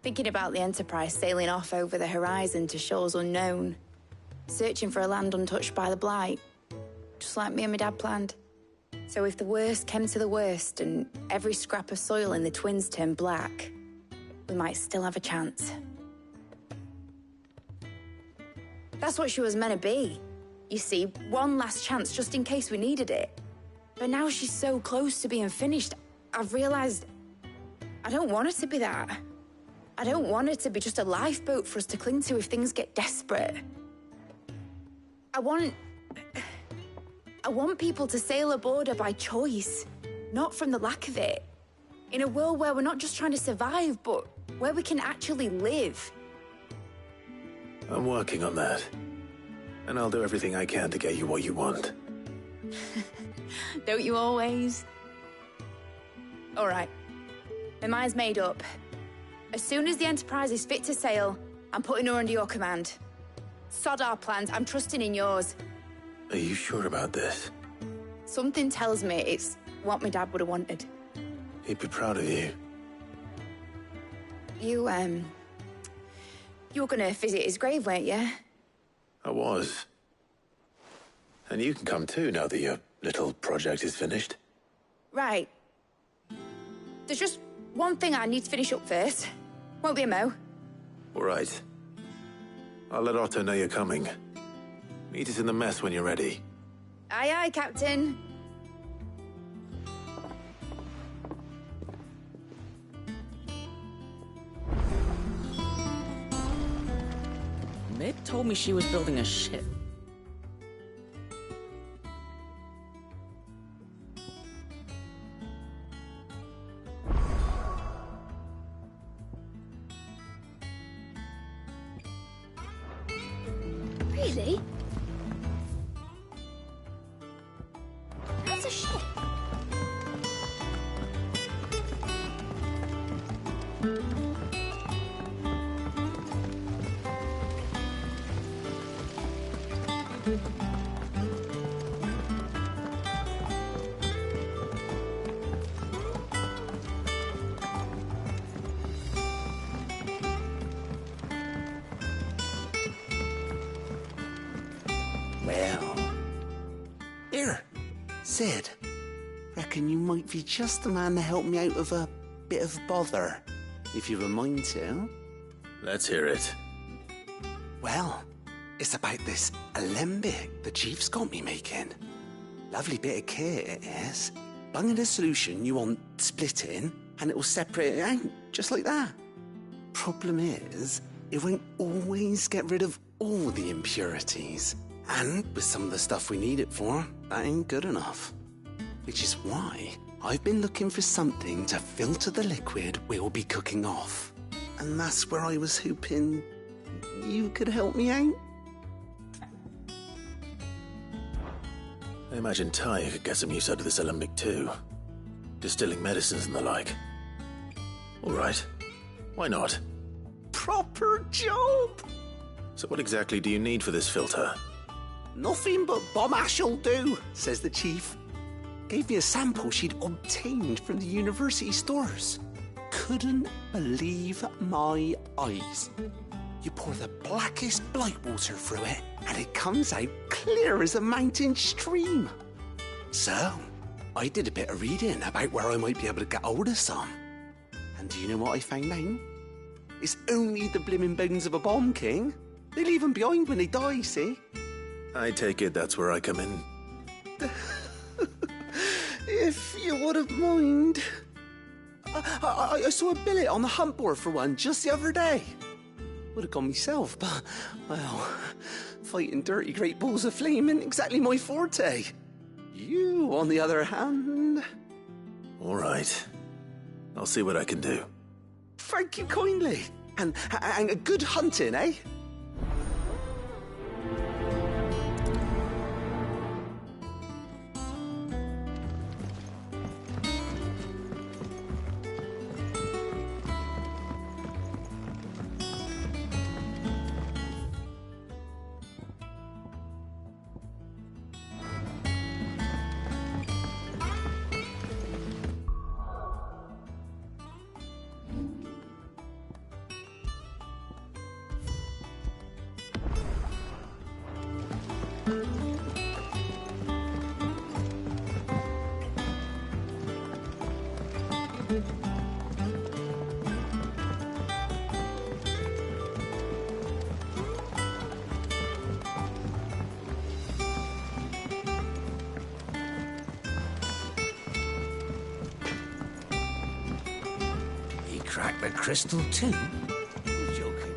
Thinking about the Enterprise sailing off over the horizon to shores unknown. Searching for a land untouched by the Blight. Just like me and my dad planned. So if the worst came to the worst and every scrap of soil in the Twins turned black, we might still have a chance. That's what she was meant to be. You see, one last chance just in case we needed it. But now she's so close to being finished, I've realized I don't want her to be that. I don't want her to be just a lifeboat for us to cling to if things get desperate. I want people to sail aboard her by choice, not from the lack of it. In a world where we're not just trying to survive, but where we can actually live. I'm working on that. And I'll do everything I can to get you what you want. Don't you always? All right. My mind's made up. As soon as the Enterprise is fit to sail, I'm putting her under your command. Sod our plans, I'm trusting in yours. Are you sure about this? Something tells me it's what my dad would have wanted. He'd be proud of you. You, You were gonna visit his grave, weren't you? I was. And you can come too now that your little project is finished. Right. There's just one thing I need to finish up first. Won't be a mo. All right. I'll let Otto know you're coming. Meet us in the mess when you're ready. Aye, aye, Captain. Mid told me she was building a ship. Really? That's a ship. Well, here, Sid. Reckon you might be just the man to help me out of a bit of bother, if you've a mind to. Let's hear it. Well, it's about this alembic the chief's got me making. Lovely bit of kit it is. Bung in a solution you want splitting, and it'll separate it out, just like that. Problem is, it won't always get rid of all the impurities. And with some of the stuff we need it for, that ain't good enough. Which is why I've been looking for something to filter the liquid we'll be cooking off. And that's where I was hoping you could help me out. I imagine Ty could get some use out of this alembic too. Distilling medicines and the like. All right. Why not? Proper job! So what exactly do you need for this filter? Nothing but bomb ash'll do, says the chief. Gave me a sample she'd obtained from the university stores. Couldn't believe my eyes. You pour the blackest blight water through it, and it comes out clear as a mountain stream. So, I did a bit of reading about where I might be able to get hold of some. And do you know what I found out? It's only the blimmin' bones of a bomb king. They leave them behind when they die, see? I take it that's where I come in. If you wouldn't mind. I saw a billet on the hunt board for one just the other day. Would have gone myself, but, well, fighting dirty great balls of flame isn't exactly my forte. You, on the other hand... All right. I'll see what I can do. Thank you kindly. And good hunting, eh? Crack the crystal too? You're joking.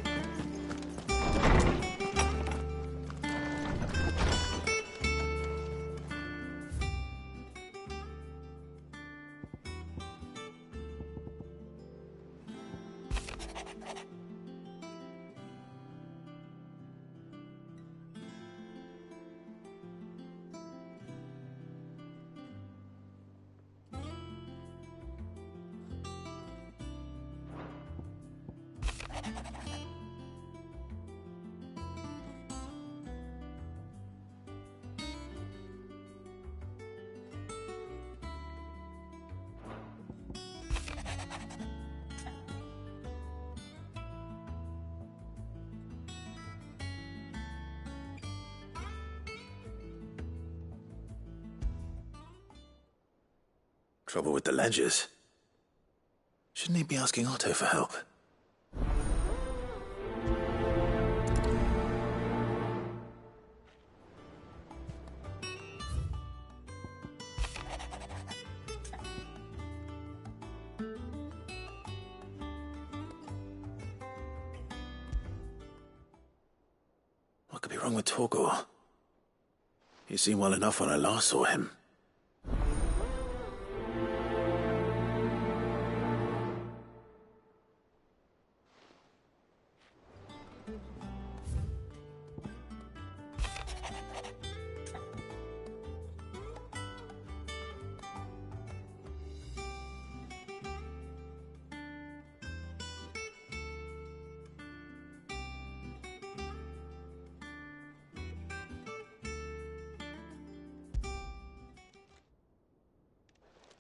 Trouble with the ledgers. Shouldn't he be asking Otto for help? What could be wrong with Torgor? He seemed well enough when I last saw him.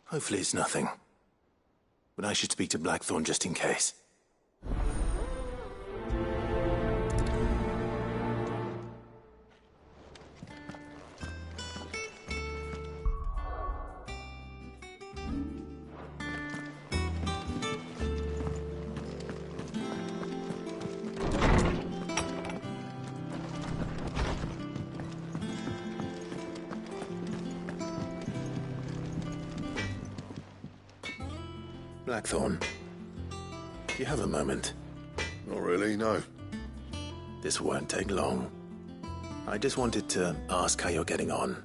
Hopefully it's nothing. But I should speak to Blackthorn just in case. Blackthorn, do you have a moment? Not really, no. This won't take long. I just wanted to ask how you're getting on.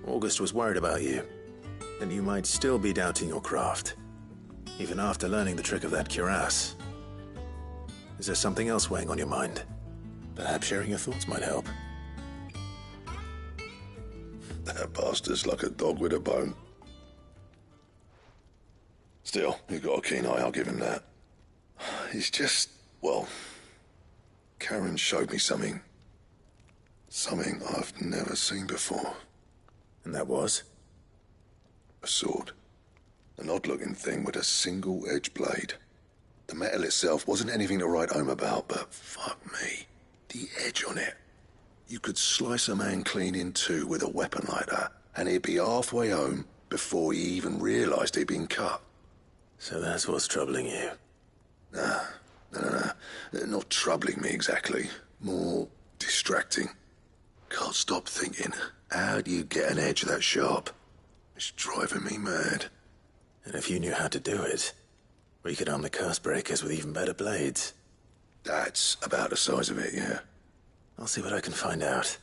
August was worried about you, and you might still be doubting your craft, even after learning the trick of that cuirass. Is there something else weighing on your mind? Perhaps sharing your thoughts might help. That bastard's like a dog with a bone. Still, he's got a keen eye, I'll give him that. He's just, well, Karen showed me something. Something I've never seen before. And that was? A sword. An odd-looking thing with a single-edged blade. The metal itself wasn't anything to write home about, but fuck me, the edge on it. You could slice a man clean in two with a weapon like that, and he'd be halfway home before he even realised he'd been cut. So that's what's troubling you? No. Not troubling me exactly. More distracting. Can't stop thinking, how do you get an edge that sharp? It's driving me mad. And if you knew how to do it, we could arm the curse breakers with even better blades. That's about the size of it, yeah. I'll see what I can find out.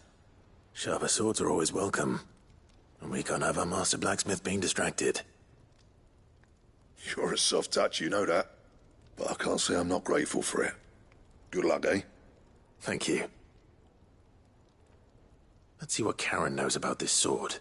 Sharper swords are always welcome. And we can't have our master blacksmith being distracted. You're a soft touch, you know that. But I can't say I'm not grateful for it. Good luck, eh? Thank you. Let's see what Karen knows about this sword.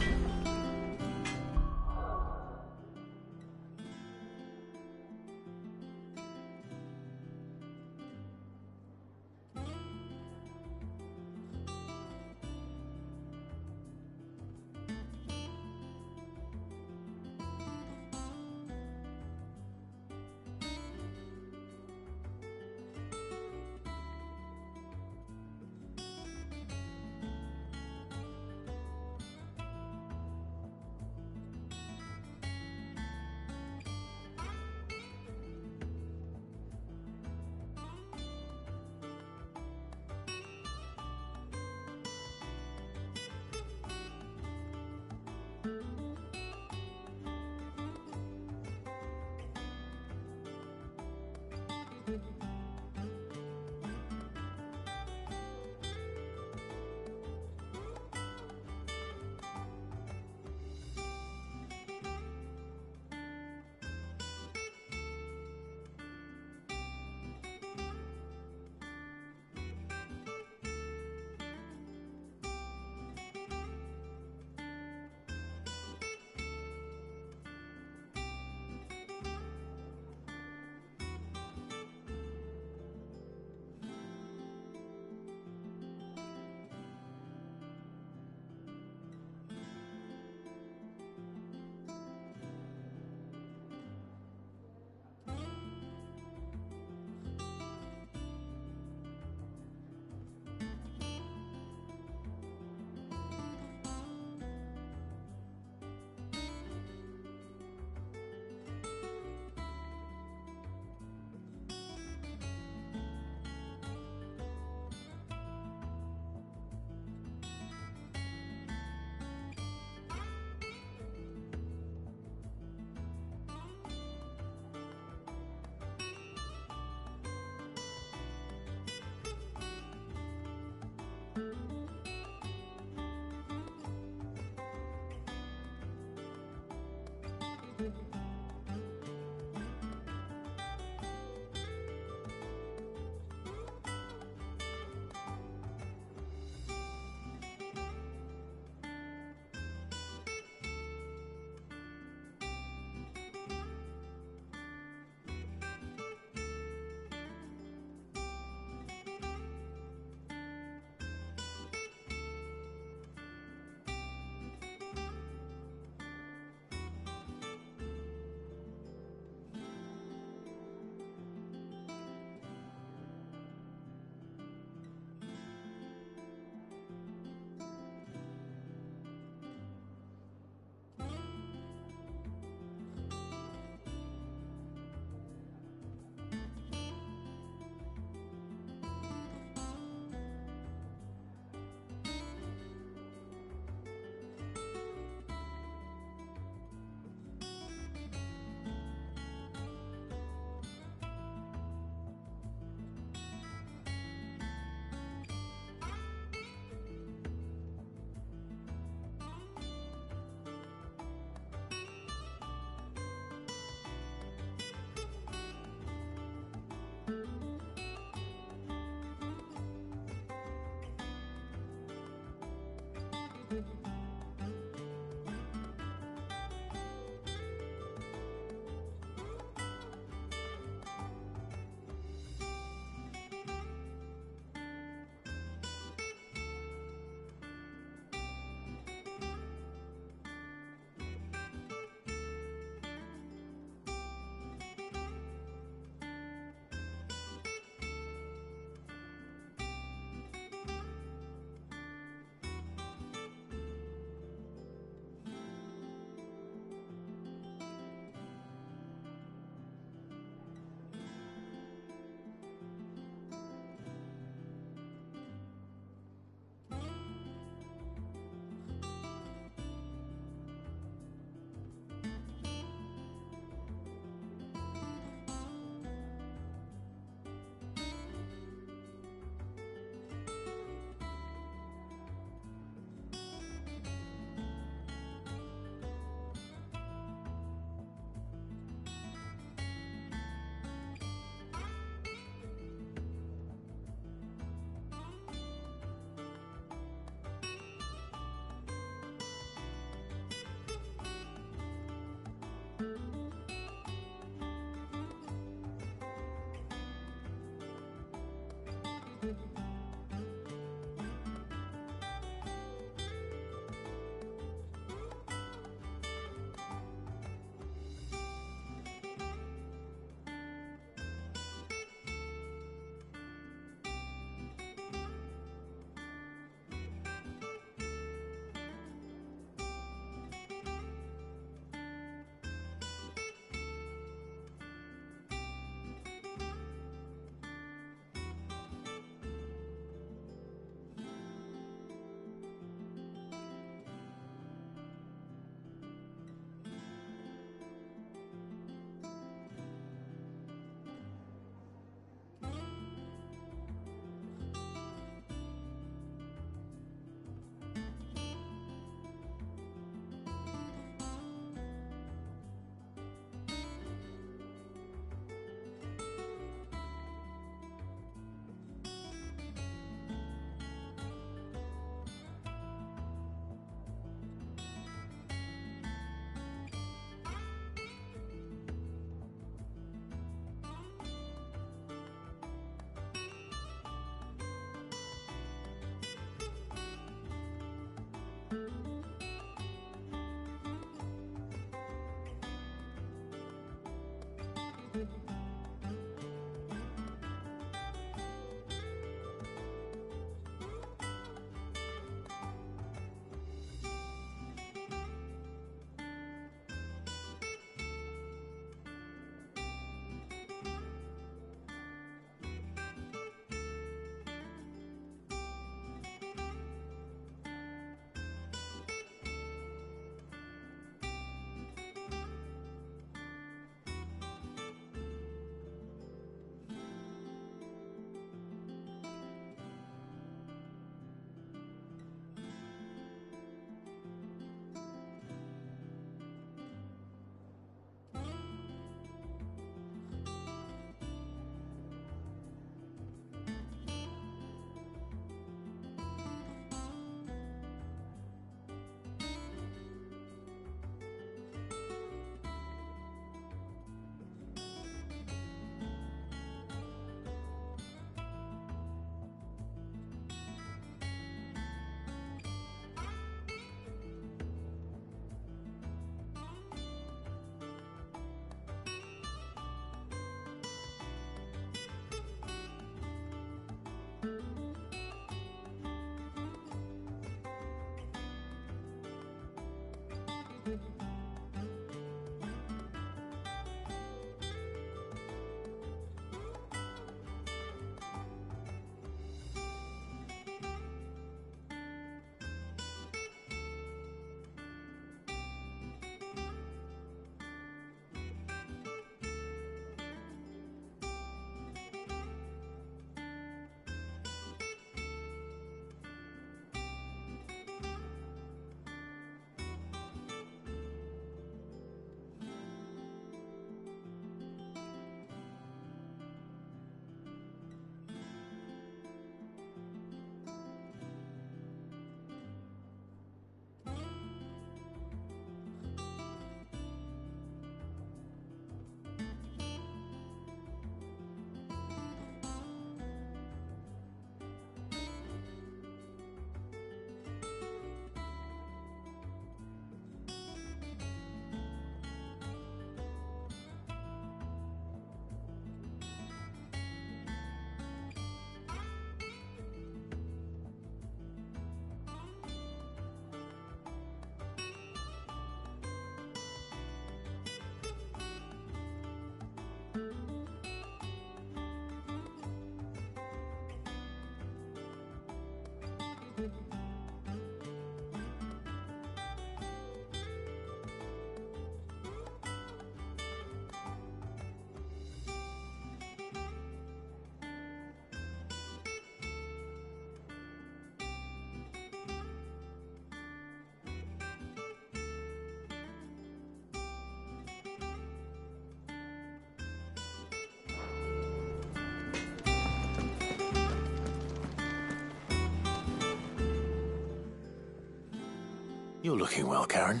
You're looking well, Karen.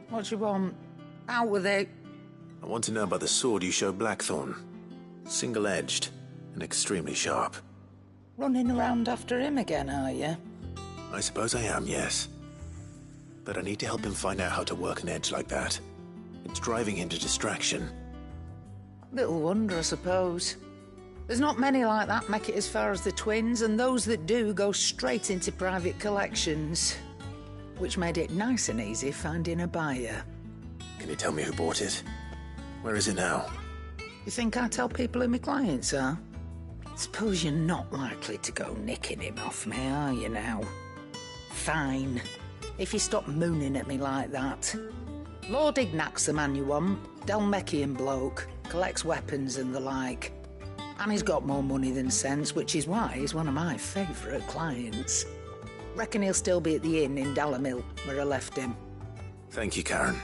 What do you want? Out with it. I want to know about the sword you showed Blackthorn. Single-edged and extremely sharp. Running around after him again, are you? I suppose I am, yes. But I need to help him find out how to work an edge like that. It's driving him to distraction. Little wonder, I suppose. There's not many like that make it as far as the twins, and those that do go straight into private collections. Which made it nice and easy finding a buyer. Can you tell me who bought it? Where is it now? You think I tell people who my clients are? Suppose you're not likely to go nicking him off me, are you now? Fine. If you stop mooning at me like that. Lord Ignac's the man you want. Dalmekian bloke. Collects weapons and the like. And he's got more money than sense, which is why he's one of my favourite clients. Reckon he'll still be at the inn in Dalamil, where I left him. Thank you, Karen.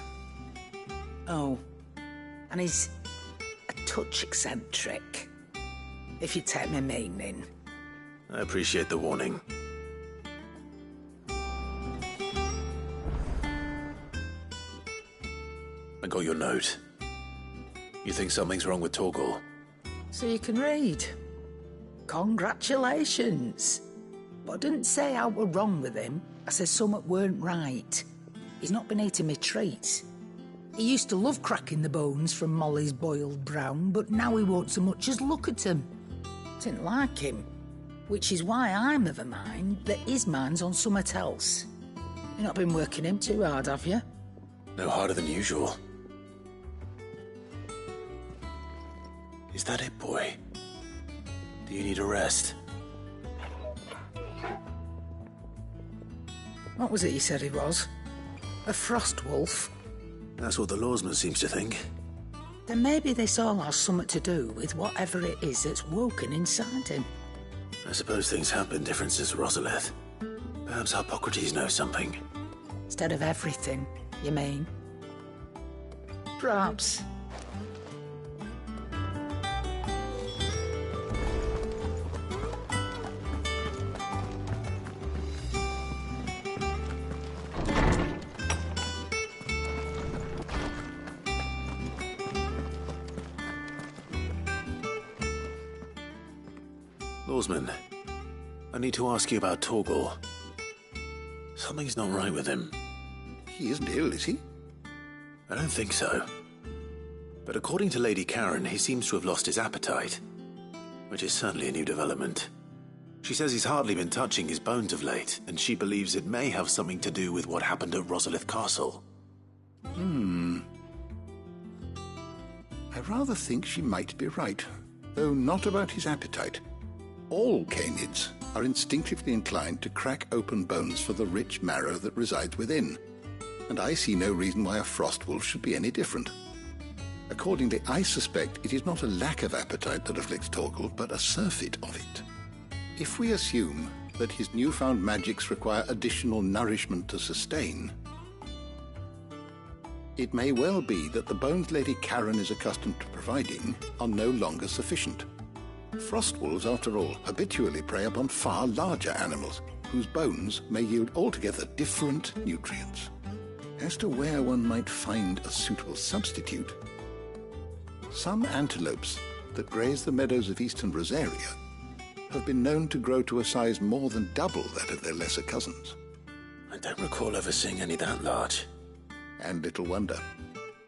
Oh, and he's a touch eccentric, if you take my meaning. I appreciate the warning. I got your note. You think something's wrong with Torgal? So you can read. Congratulations. But I didn't say I were wrong with him. I said something weren't right. He's not been eating me treats. He used to love cracking the bones from Molly's boiled brown, but now he won't so much as look at them. Didn't like him. Which is why I'm of a mind that his mind's on something else. You've not been working him too hard, have you? No harder than usual. Is that it, boy? Do you need a rest? What was it you said he was? A frost wolf? That's what the lawsman seems to think. Then maybe this all has something to do with whatever it is that's woken inside him. I suppose things have been different since Rosalith. Perhaps Hippocrates knows something. Instead of everything, you mean? Perhaps. Lawsman, I need to ask you about Torgal. Something's not right with him. He isn't ill, is he? I don't think so. But according to Lady Karen, he seems to have lost his appetite, which is certainly a new development. She says he's hardly been touching his bones of late, and she believes it may have something to do with what happened at Rosalith Castle. I rather think she might be right, though not about his appetite. All canids are instinctively inclined to crack open bones for the rich marrow that resides within, and I see no reason why a frost wolf should be any different. Accordingly, I suspect it is not a lack of appetite that afflicts Torgal, but a surfeit of it. If we assume that his newfound magics require additional nourishment to sustain, it may well be that the bones Lady Karen is accustomed to providing are no longer sufficient. Frost wolves, after all, habitually prey upon far larger animals, whose bones may yield altogether different nutrients. As to where one might find a suitable substitute, some antelopes that graze the meadows of eastern Rosaria have been known to grow to a size more than double that of their lesser cousins. I don't recall ever seeing any that large. And little wonder.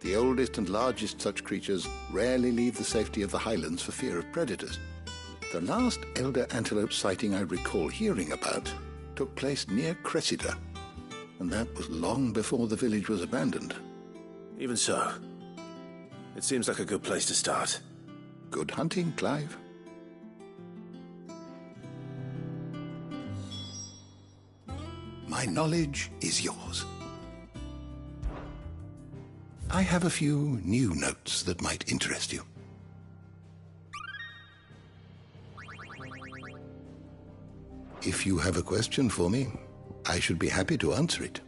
The oldest and largest such creatures rarely leave the safety of the highlands for fear of predators. The last elder antelope sighting I recall hearing about took place near Cressida, and that was long before the village was abandoned. Even so, it seems like a good place to start. Good hunting, Clive. My knowledge is yours. I have a few new notes that might interest you. If you have a question for me, I should be happy to answer it.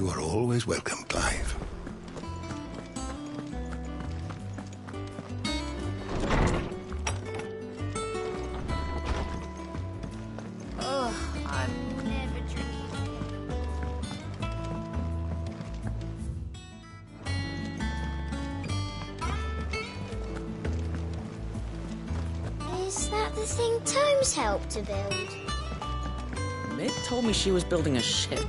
You are always welcome, Clive. Oh, I'm never drinking. Is that the thing Tomes helped to build? Mid told me she was building a ship.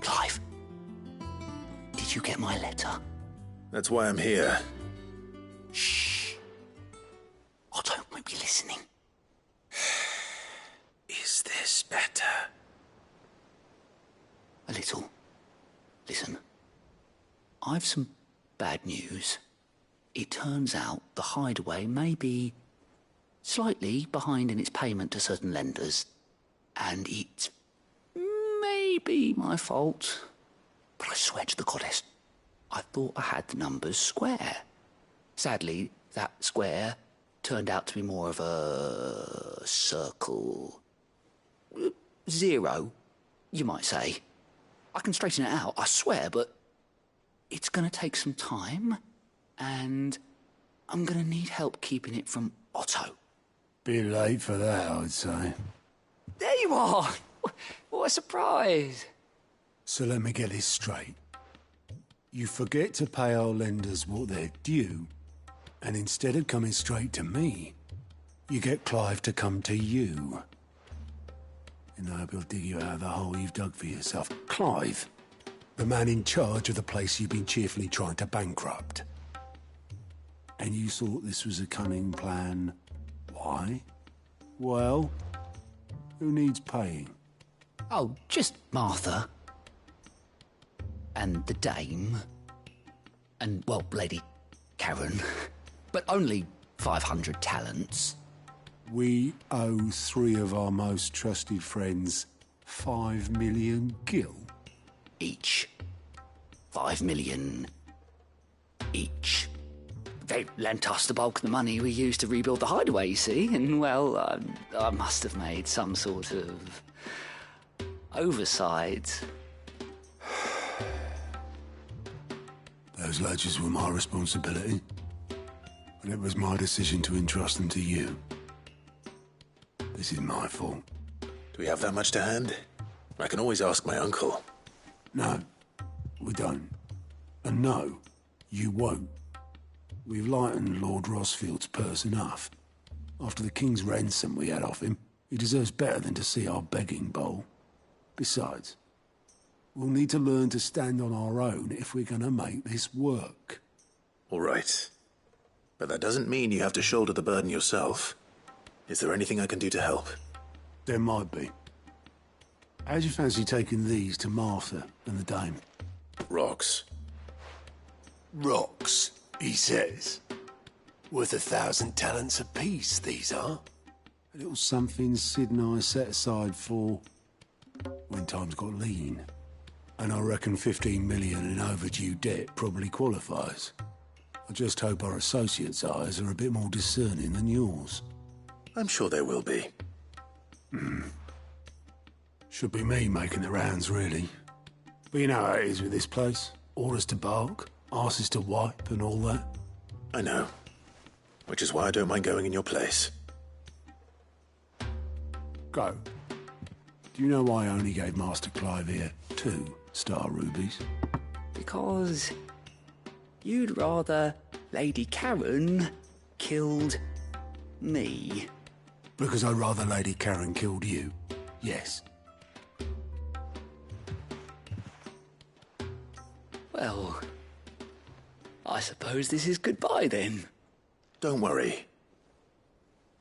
Clive, did you get my letter? That's why I'm here. Shh. Otto might be listening. Is this better? A little. Listen. I've some bad news. It turns out the Hideaway may be slightly behind in its payment to certain lenders, and it's maybe my fault. But I swear to the goddess, I thought I had the numbers square. Sadly, that square turned out to be more of a circle. 0, you might say. I can straighten it out, I swear, but it's going to take some time, and I'm going to need help keeping it from Otto. Bit late for that, I'd say. There you are! What a surprise! So let me get this straight. You forget to pay our lenders what they're due, and instead of coming straight to me, you get Clive to come to you. And I hope he'll dig you out of the hole you've dug for yourself. Clive, the man in charge of the place you've been cheerfully trying to bankrupt. And you thought this was a cunning plan. Why? Well, who needs paying? Oh, just Martha. And the dame. And, well, Lady Karen. But only 500 talents. We owe 3 of our most trusted friends 5 million gil. Each. 5 million each. They lent us the bulk of the money we used to rebuild the Hideaway, you see, and, well, I must have made some sort of oversight. Those ledgers were my responsibility, and it was my decision to entrust them to you. This is my fault. Do we have that much to hand? I can always ask my uncle. No, we don't. And no, you won't. We've lightened Lord Rosfield's purse enough. After the king's ransom we had off him, he deserves better than to see our begging bowl. Besides, we'll need to learn to stand on our own if we're going to make this work. All right. But that doesn't mean you have to shoulder the burden yourself. Is there anything I can do to help? There might be. How'd you fancy taking these to Martha and the dame? Rocks. Rocks, he says. Worth 1,000 talents apiece, these are. A little something Sid and I set aside for when times got lean. And I reckon 15 million in overdue debt probably qualifies. I just hope our associates' eyes are a bit more discerning than yours. I'm sure they will be. Should be me making the rounds, really. But you know how it is with this place. Orders to bark, arses to wipe, and all that. I know. Which is why I don't mind going in your place. Go. Do you know why I only gave Master Clive here 2 star rubies? Because You'd rather Lady Karen killed me. Because I'd rather Lady Karen killed you. Yes. Well, I suppose this is goodbye then. Don't worry.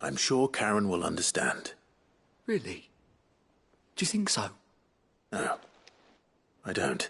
I'm sure Karen will understand. Really? Do you think so? No, I don't.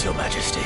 Yes, Your Majesty.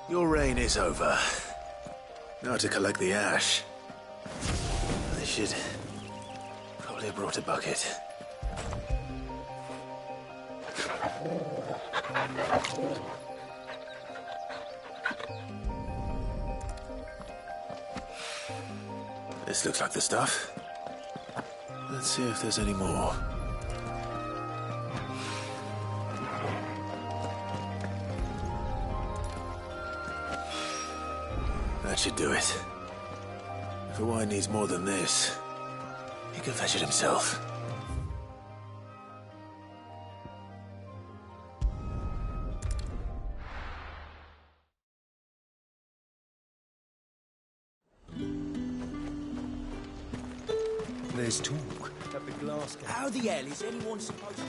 Your reign is over. Now to collect the ash. I should probably have brought a bucket. This looks like the stuff. Let's see if there's any more. That should do it. If a wine needs more than this, he can fetch it himself. There's talk. How the hell is anyone supposed to...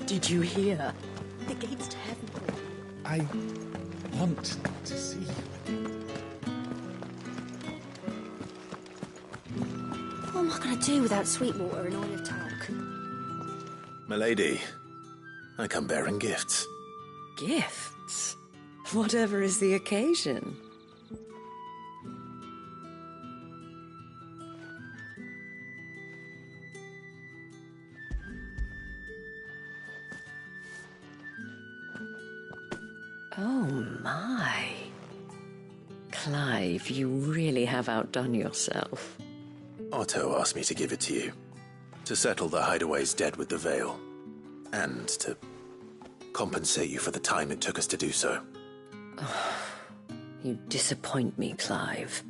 Did you hear? The gates to heaven. I want to see you. What am I going to do without Sweetwater and oil of talc? Milady, I come bearing gifts. Gifts? Whatever is the occasion. Oh my. Clive, you really have outdone yourself. Otto asked me to give it to you. To settle the Hideaway's debt with the Veil. And to compensate you for the time it took us to do so. You disappoint me, Clive.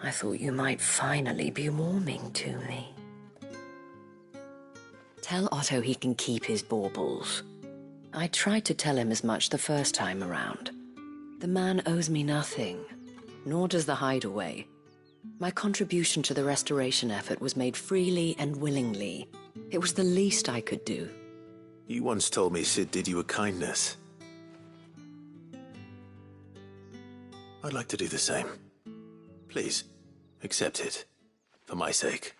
I thought you might finally be warming to me. Tell Otto he can keep his baubles. I tried to tell him as much the first time around. The man owes me nothing. nor does the Hideaway. My contribution to the restoration effort was made freely and willingly. It was the least I could do. You once told me Sid did you a kindness. I'd like to do the same. Please, accept it. For my sake.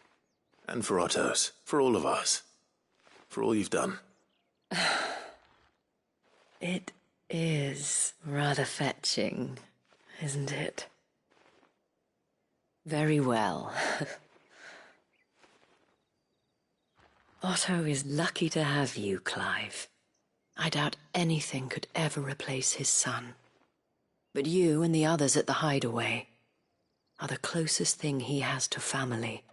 And for Otto's. For all of us. For all you've done. It is rather fetching, isn't it? Very well. Otto is lucky to have you, Clive. I doubt anything could ever replace his son. But you and the others at the Hideaway are the closest thing he has to family.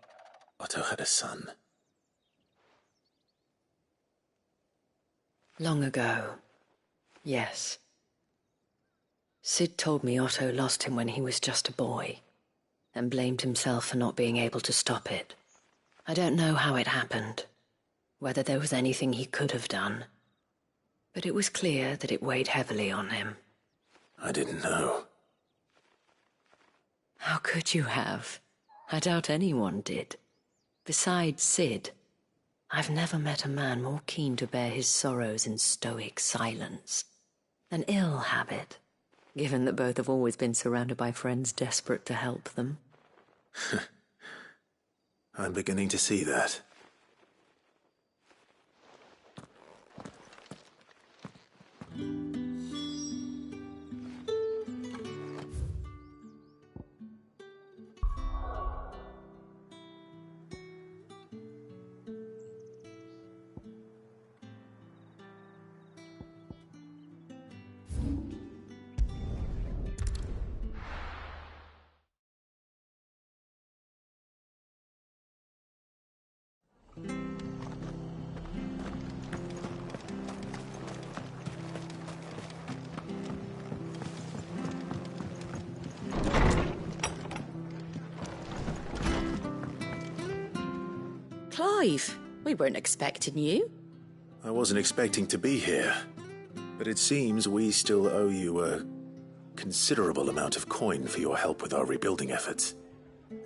Otto had a son. Long ago, yes. Sid told me Otto lost him when he was just a boy, and blamed himself for not being able to stop it. I don't know how it happened, whether there was anything he could have done, but it was clear that it weighed heavily on him. I didn't know. How could you have? I doubt anyone did. Besides Sid, I've never met a man more keen to bear his sorrows in stoic silence. An ill habit, given that both have always been surrounded by friends desperate to help them. I'm beginning to see that. Clive, we weren't expecting you. I wasn't expecting to be here, but it seems we still owe you a considerable amount of coin for your help with our rebuilding efforts.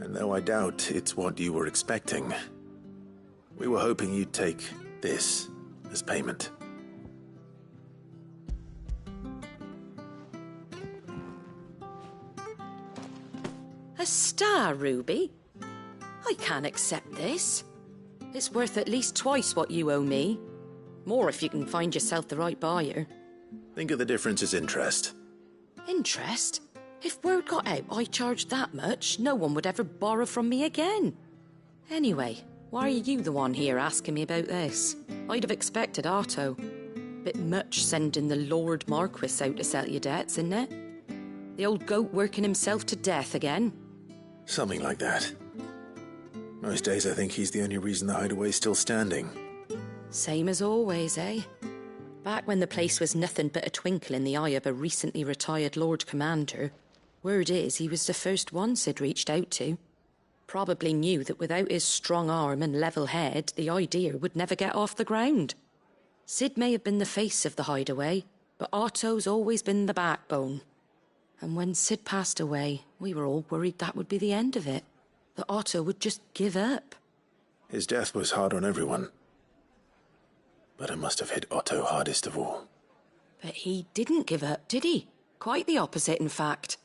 And though I doubt it's what you were expecting, we were hoping you'd take this as payment. A star ruby? I can't accept this. It's worth at least twice what you owe me. More if you can find yourself the right buyer. Think of the difference as interest. Interest? If word got out I charged that much, no one would ever borrow from me again. Anyway, why are you the one here asking me about this? I'd have expected Otto. Bit much sending the Lord Marquis out to settle your debts, isn't it? The old goat working himself to death again. Something like that. Most days I think he's the only reason the Hideaway's still standing. Same as always, eh? Back when the place was nothing but a twinkle in the eye of a recently retired Lord Commander, word is he was the first one Sid reached out to. Probably knew that without his strong arm and level head, the idea would never get off the ground. Sid may have been the face of the Hideaway, but Otto's always been the backbone. And when Sid passed away, we were all worried that would be the end of it. That Otto would just give up. His death was hard on everyone. But it must have hit Otto hardest of all. But he didn't give up, did he? Quite the opposite, in fact.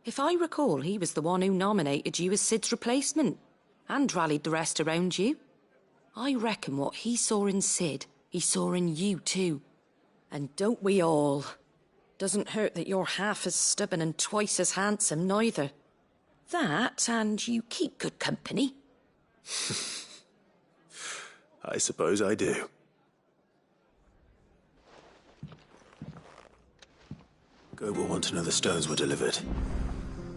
If I recall, he was the one who nominated you as Sid's replacement, and rallied the rest around you. I reckon what he saw in Sid, he saw in you too. And don't we all? Doesn't hurt that you're half as stubborn and twice as handsome, neither. That, and you keep good company. I suppose I do. Goat will want to know the stones were delivered,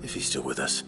if he's still with us.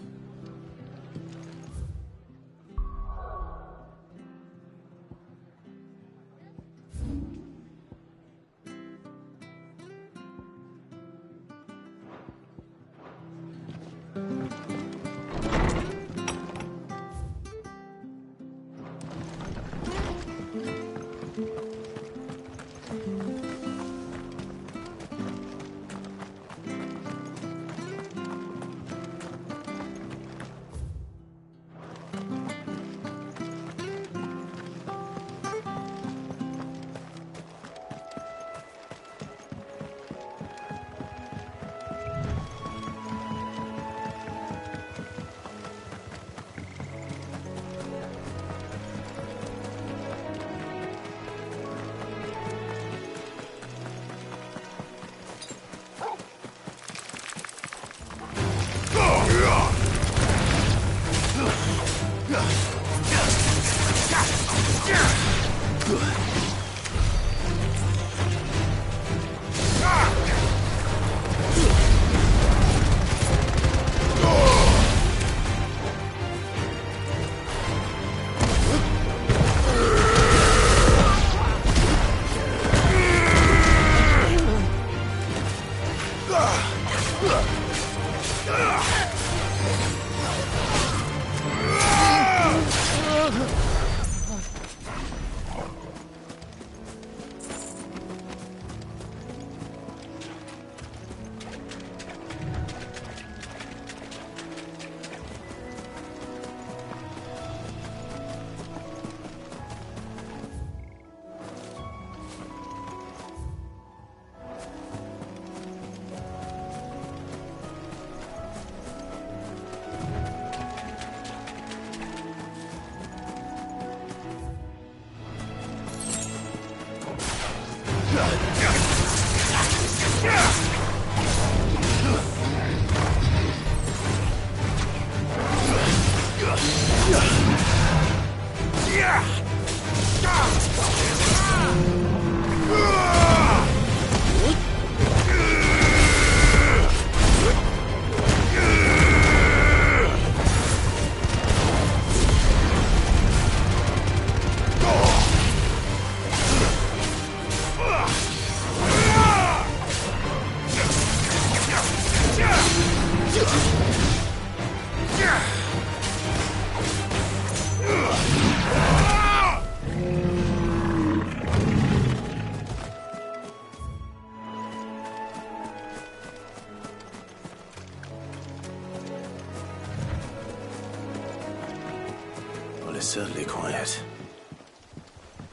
is certainly quiet.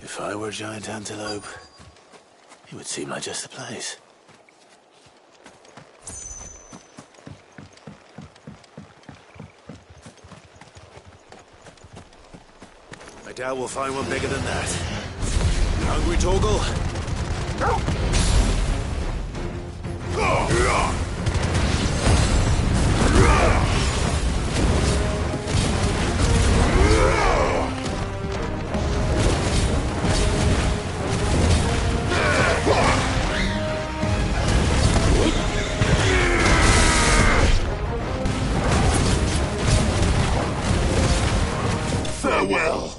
If I were a giant antelope, it would seem like just the place. I doubt we'll find one bigger than that. You hungry, Torgal? Farewell.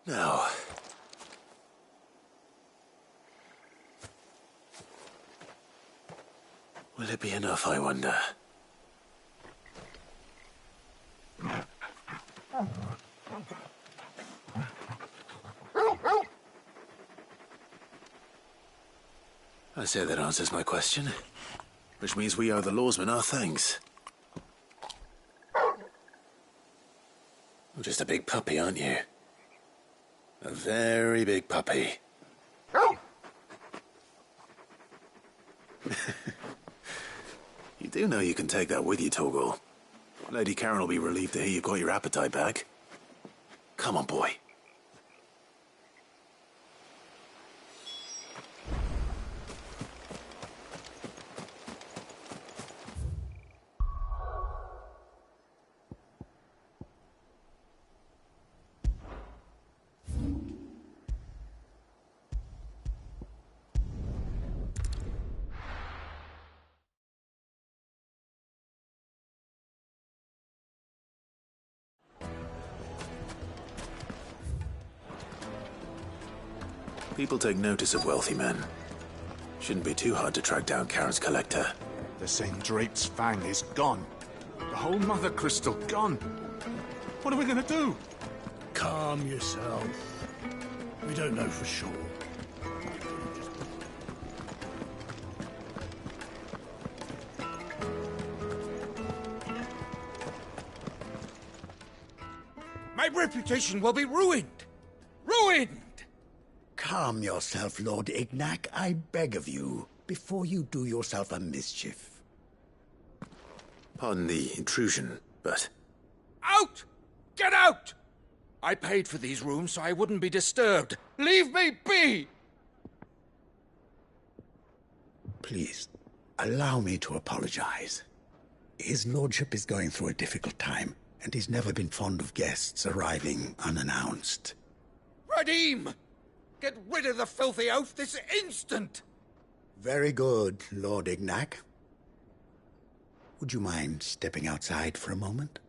Now, will it be enough, I wonder? I say that answers my question, which means we owe the lawsman our thanks. You're just a big puppy, aren't you? A very big puppy. You do know you can take that with you, Torgal. Lady Karen will be relieved to hear you've got your appetite back. Come on, boy. People take notice of wealthy men. Shouldn't be too hard to track down Karen's collector. The St. Drape's Fang is gone. The whole Mother Crystal gone. What are we gonna do? Calm yourself. We don't know for sure. My reputation will be ruined! Ruined! Calm yourself, Lord Ignac, I beg of you, before you do yourself a mischief. Pardon the intrusion, but... Out! Get out! I paid for these rooms so I wouldn't be disturbed. Leave me be! Please, allow me to apologize. His lordship is going through a difficult time, and he's never been fond of guests arriving unannounced. Radim! Get rid of the filthy oaf this instant! Very good, Lord Ignac. Would you mind stepping outside for a moment?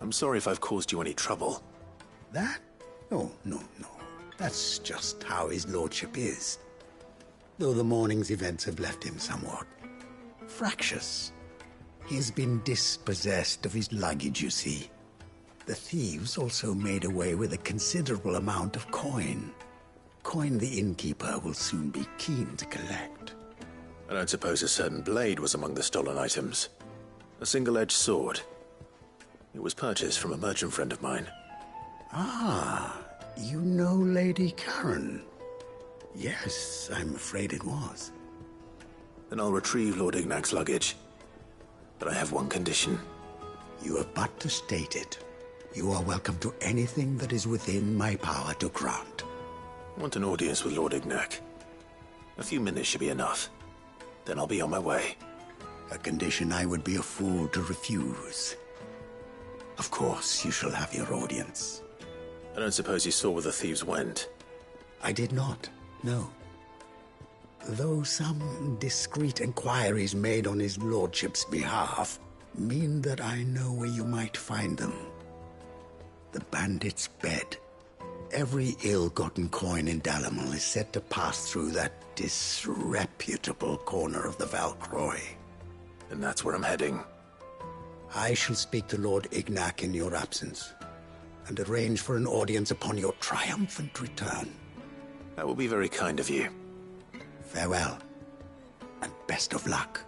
I'm sorry if I've caused you any trouble. That? Oh, no. That's just how his lordship is. Though the morning's events have left him somewhat fractious. He's been dispossessed of his luggage, you see. The thieves also made away with a considerable amount of coin. Coin the innkeeper will soon be keen to collect. I don't suppose a certain blade was among the stolen items. A single-edged sword. It was purchased from a merchant friend of mine. Ah, you know Lady Karen. Yes, I'm afraid it was. Then I'll retrieve Lord Ignac's luggage. But I have one condition. You have but to state it. You are welcome to anything that is within my power to grant. I want an audience with Lord Ignac. A few minutes should be enough. Then I'll be on my way. A condition I would be a fool to refuse. Of course, you shall have your audience. I don't suppose you saw where the thieves went? I did not, no. Though some discreet inquiries made on his lordship's behalf mean that I know where you might find them. The bandit's bed. Every ill-gotten coin in Dalamal is said to pass through that disreputable corner of the Valcroy. And that's where I'm heading. I shall speak to Lord Ignac in your absence, and arrange for an audience upon your triumphant return. That will be very kind of you. Farewell, and best of luck.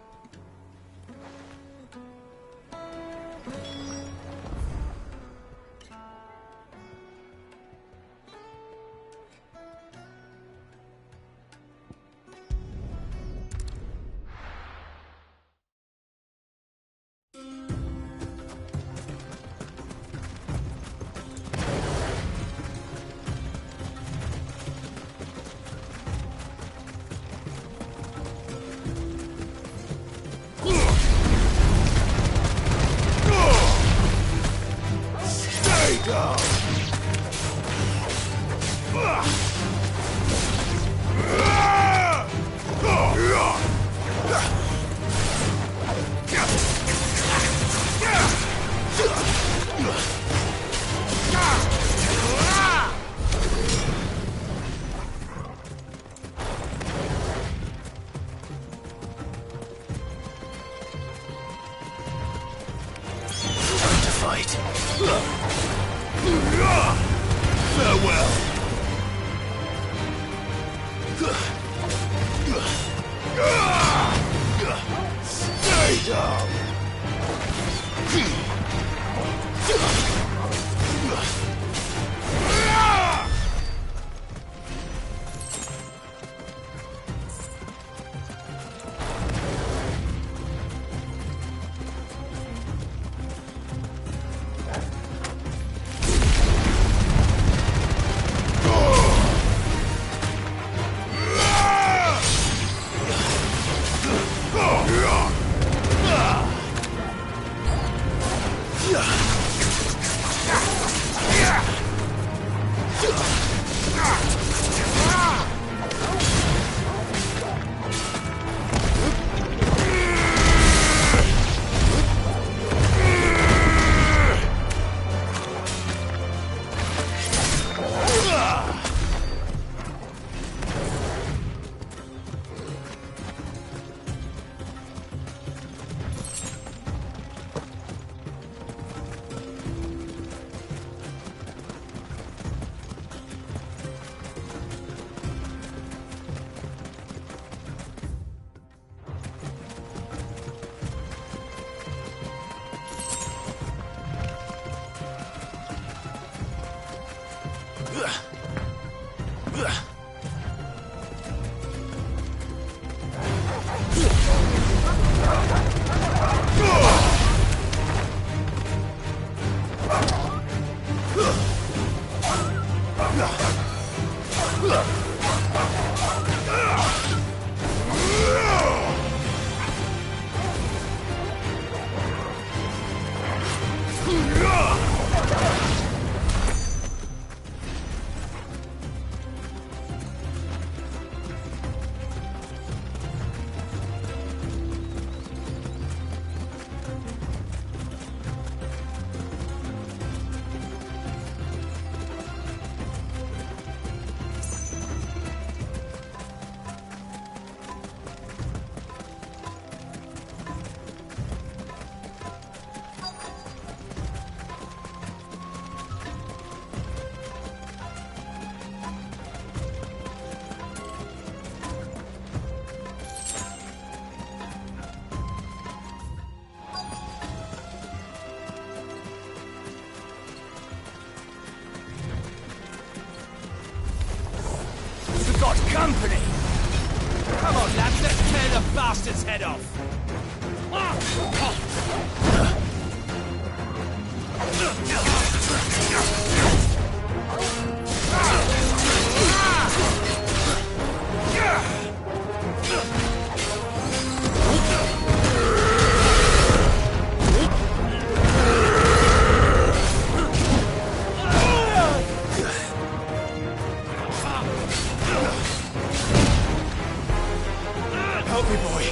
Got company! Come on, lads, let's tear the bastard's head off! Help me, boy!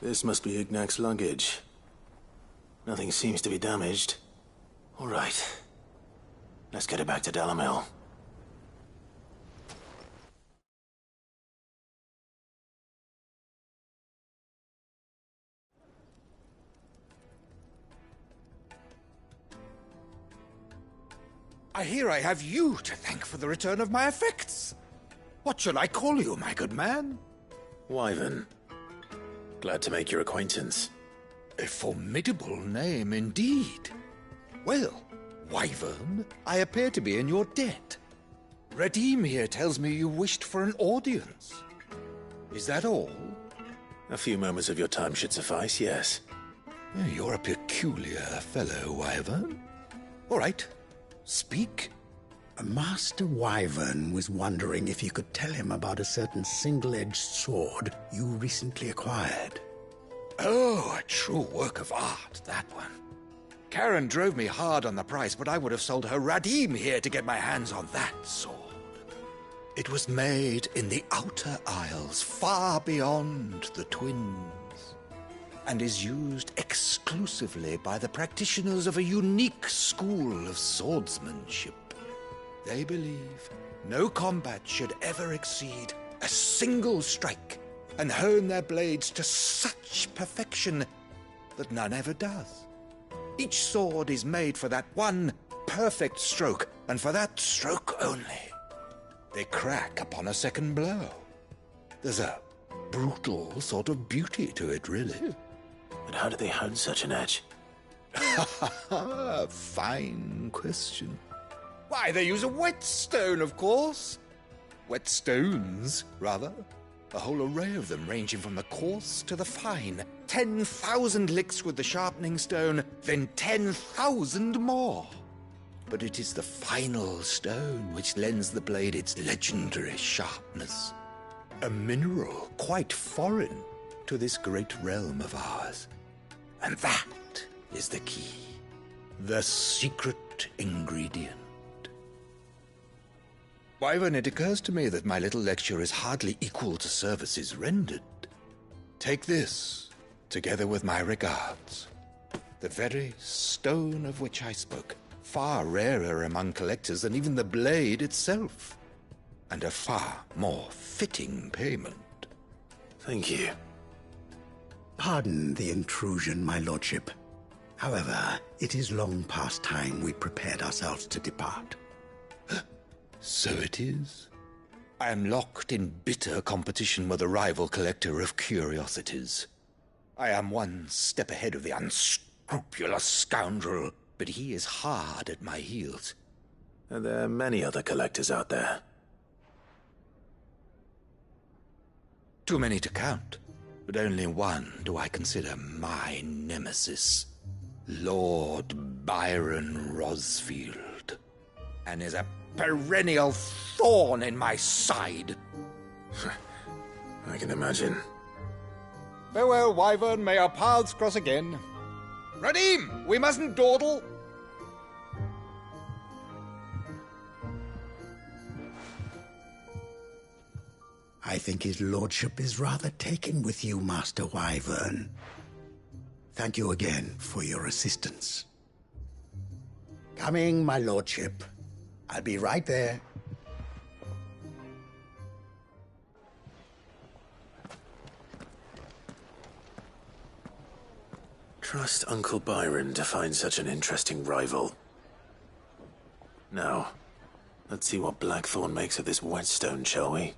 This must be Ignac's luggage. Nothing seems to be damaged. All right. Let's get it back to Dalamel. I hear I have you to thank for the return of my effects. What shall I call you, my good man? Wyvern. Glad to make your acquaintance. A formidable name indeed. Well, Wyvern, I appear to be in your debt. Redeem here tells me you wished for an audience. Is that all? A few moments of your time should suffice, yes. You're a peculiar fellow, Wyvern. All right, speak. Master Wyvern was wondering if you could tell him about a certain single-edged sword you recently acquired. Oh, a true work of art, that one. Karen drove me hard on the price, but I would have sold her Radim here to get my hands on that sword. It was made in the Outer Isles, far beyond the Twins, and is used exclusively by the practitioners of a unique school of swordsmanship. They believe no combat should ever exceed a single strike, and hone their blades to such perfection that none ever does. Each sword is made for that one perfect stroke, and for that stroke only. They crack upon a second blow. There's a brutal sort of beauty to it, really. But how do they hone such an edge? Fine question. Why, they use a whetstone, of course. Whetstones, rather. A whole array of them, ranging from the coarse to the fine. 10,000 licks with the sharpening stone, then 10,000 more. But it is the final stone which lends the blade its legendary sharpness. A mineral quite foreign to this great realm of ours. And that is the key. The secret ingredient. Wyvern, it occurs to me that my little lecture is hardly equal to services rendered. Take this, together with my regards. The very stone of which I spoke, far rarer among collectors than even the blade itself, and a far more fitting payment. Thank you. Pardon the intrusion, my lordship. However, it is long past time we prepared ourselves to depart. So it is. I am locked in bitter competition with a rival collector of curiosities. I am one step ahead of the unscrupulous scoundrel, but he is hard at my heels. Are there many other collectors out there? Too many to count, but only one do I consider my nemesis. Lord Byron Rosfield. And is a perennial thorn in my side. I can imagine. Farewell, Wyvern. May our paths cross again. Radim, we mustn't dawdle. I think his lordship is rather taken with you, Master Wyvern. Thank you again for your assistance. Coming, my lordship. I'll be right there. Trust Uncle Byron to find such an interesting rival. Now, let's see what Blackthorn makes of this whetstone, shall we?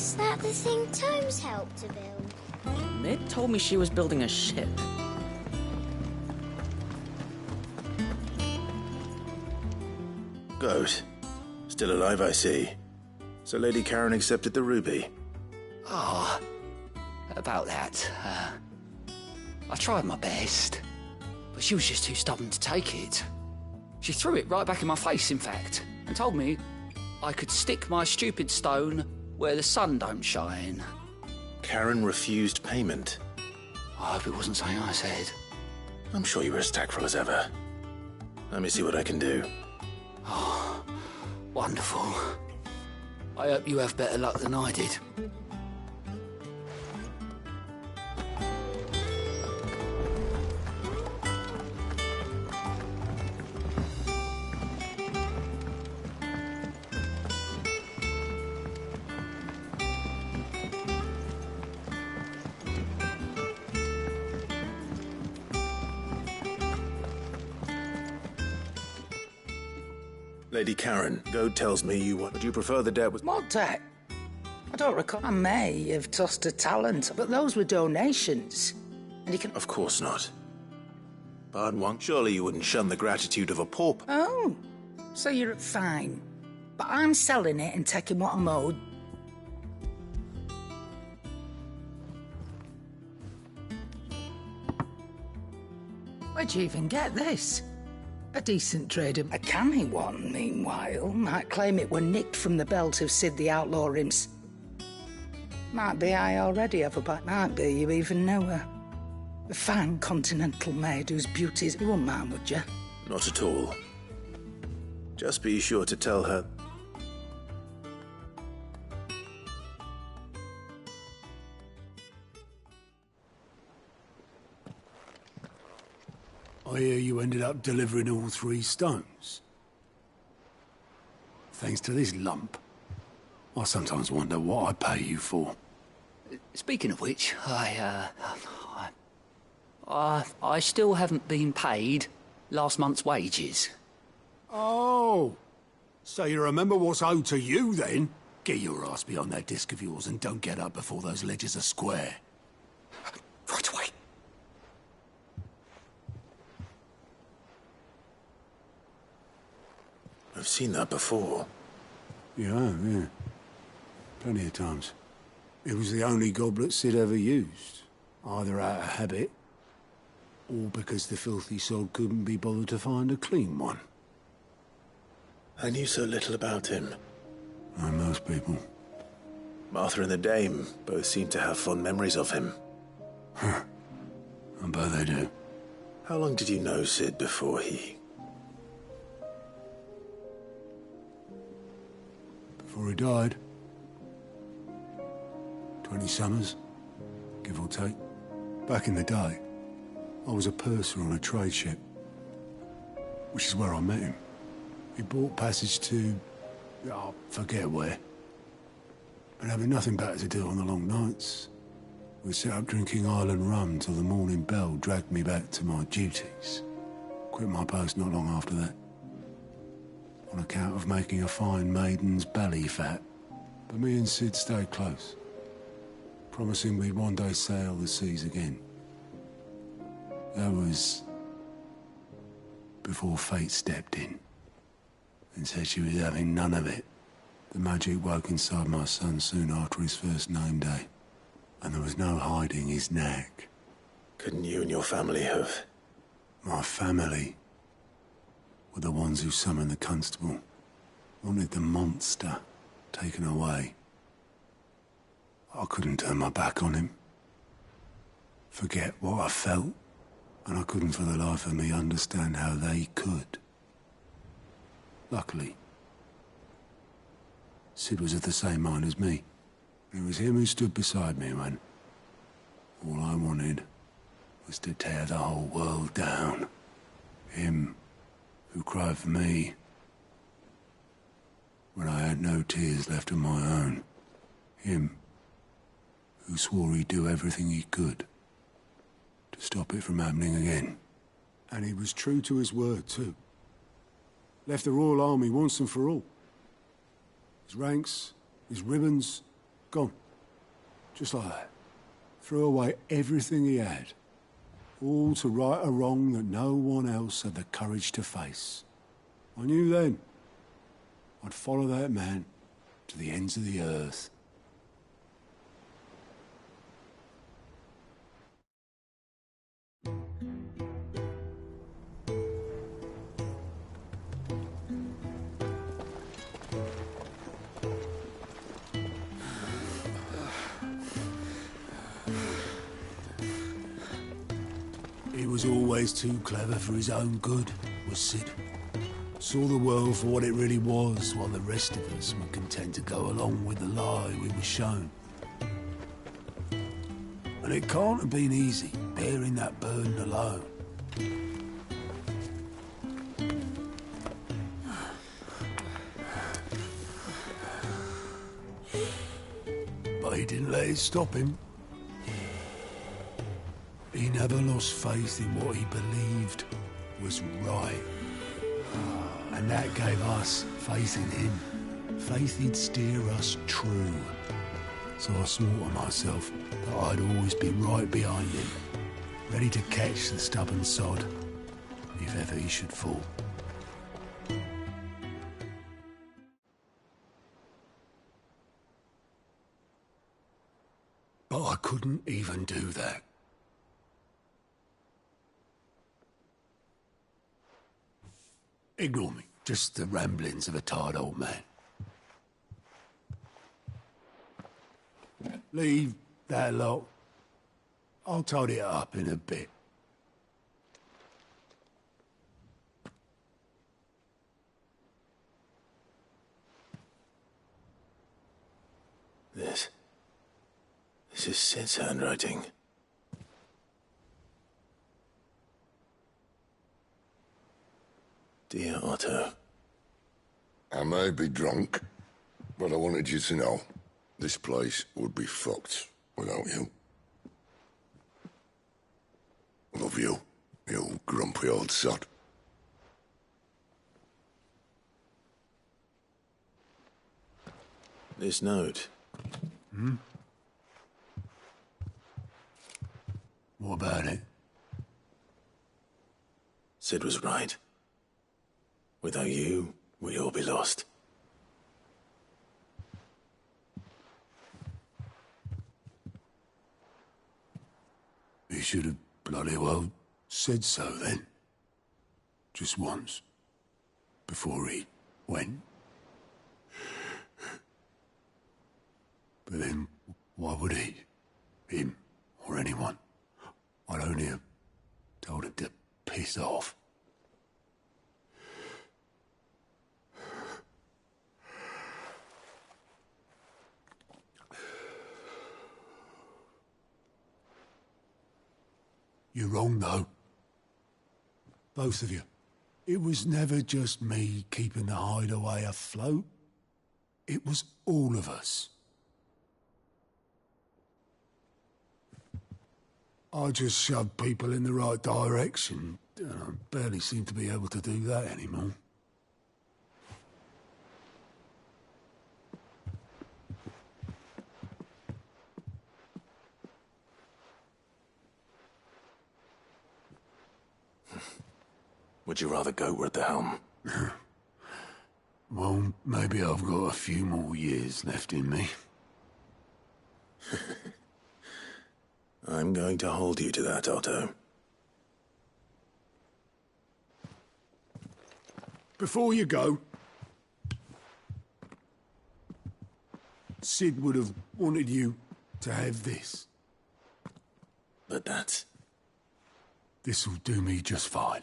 Is that the thing Tomes helped to build? Mid told me she was building a ship. Goat. Still alive, I see. So Lady Karen accepted the ruby. Ah, about that. I tried my best, but she was just too stubborn to take it. She threw it right back in my face, in fact, and told me I could stick my stupid stone where the sun don't shine. Karen refused payment. I hope it wasn't something I said. I'm sure you were as tactful as ever. Let me see what I can do. Oh, wonderful. I hope you have better luck than I did. Lady Karen, Goat tells me you want... Would you prefer the debt was... What debt? I don't recall. I may have tossed a talent, but those were donations. And you can... Of course not. Bard Wong, surely you wouldn't shun the gratitude of a pauper. Oh, so you're fine. But I'm selling it and taking what I'm owed. Where'd you even get this? A decent trader. A canny one, meanwhile, might claim it were nicked from the belt of Sid the Outlaw himself. Might be I already have a bite. Might be you even know her. A fine continental maid whose beauties... You wouldn't mind, would you? Not at all. Just be sure to tell her... I hear you ended up delivering all 3 stones. Thanks to this lump. I sometimes wonder what I pay you for. Speaking of which, I still haven't been paid last month's wages. Oh, so you remember what's owed to you, then? Get your ass behind that disc of yours and don't get up before those ledgers are square. Right away. I've seen that before. Yeah. Plenty of times. It was the only goblet Sid ever used. Either out of habit, or because the filthy sod couldn't be bothered to find a clean one. I knew so little about him. Like most people. Martha and the Dame both seem to have fond memories of him. I bet they do. How long did you know Sid before he... Before he died. 20 summers, give or take. Back in the day, I was a purser on a trade ship, which is where I met him. He bought passage to... I forget where. But having nothing better to do on the long nights, we set up drinking island rum till the morning bell dragged me back to my duties. Quit my post not long after that. On account of making a fine maiden's belly fat. But me and Sid stayed close, promising we'd one day sail the seas again. That was before fate stepped in and said she was having none of it. The magic woke inside my son soon after his first name day, and there was no hiding his knack. Couldn't you and your family have... My family were the ones who summoned the constable, wanted the monster taken away. I couldn't turn my back on him, forget what I felt, and I couldn't for the life of me understand how they could. Luckily, Sid was of the same mind as me. It was him who stood beside me when all I wanted was to tear the whole world down. Him who cried for me when I had no tears left of my own. Him who swore he'd do everything he could to stop it from happening again. And he was true to his word, too. Left the Royal Army once and for all. His ranks, his ribbons, Gone. Just like that. Threw away everything he had. All to right a wrong that no one else had the courage to face. I knew then I'd follow that man to the ends of the earth. He was always too clever for his own good, was Sid. Saw the world for what it really was, while the rest of us were content to go along with the lie we were shown. And it can't have been easy, bearing that burden alone. But he didn't let it stop him. He never lost faith in what he believed was right. And that gave us faith in him. Faith he'd steer us true. So I swore to myself that I'd always be right behind him, ready to catch the stubborn sod, if ever he should fall. But I couldn't even do that. Ignore me. Just the ramblings of a tired old man. Leave that lot. I'll tidy it up in a bit. This is Sid's handwriting. Dear Otto. I may be drunk, but I wanted you to know this place would be fucked without you. Love you, you grumpy old sod. This note. Hmm? What about it? Sid was right. Without you, we'd all be lost. He should have bloody well said so then. Just once. Before he went. But then, why would he? Him, or anyone? I'd only have told him to piss off. You're wrong, though. Both of you. It was never just me keeping the hideaway afloat. It was all of us. I just shoved people in the right direction, and I barely seem to be able to do that anymore. Would you rather goat were at the helm? Well, maybe I've got a few more years left in me. I'm going to hold you to that, Otto. Before you go, Sid would have wanted you to have this. But that's... This'll do me just fine.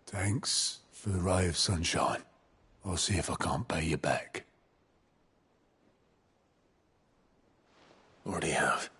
Thanks for the ray of sunshine. I'll see if I can't pay you back. Already have.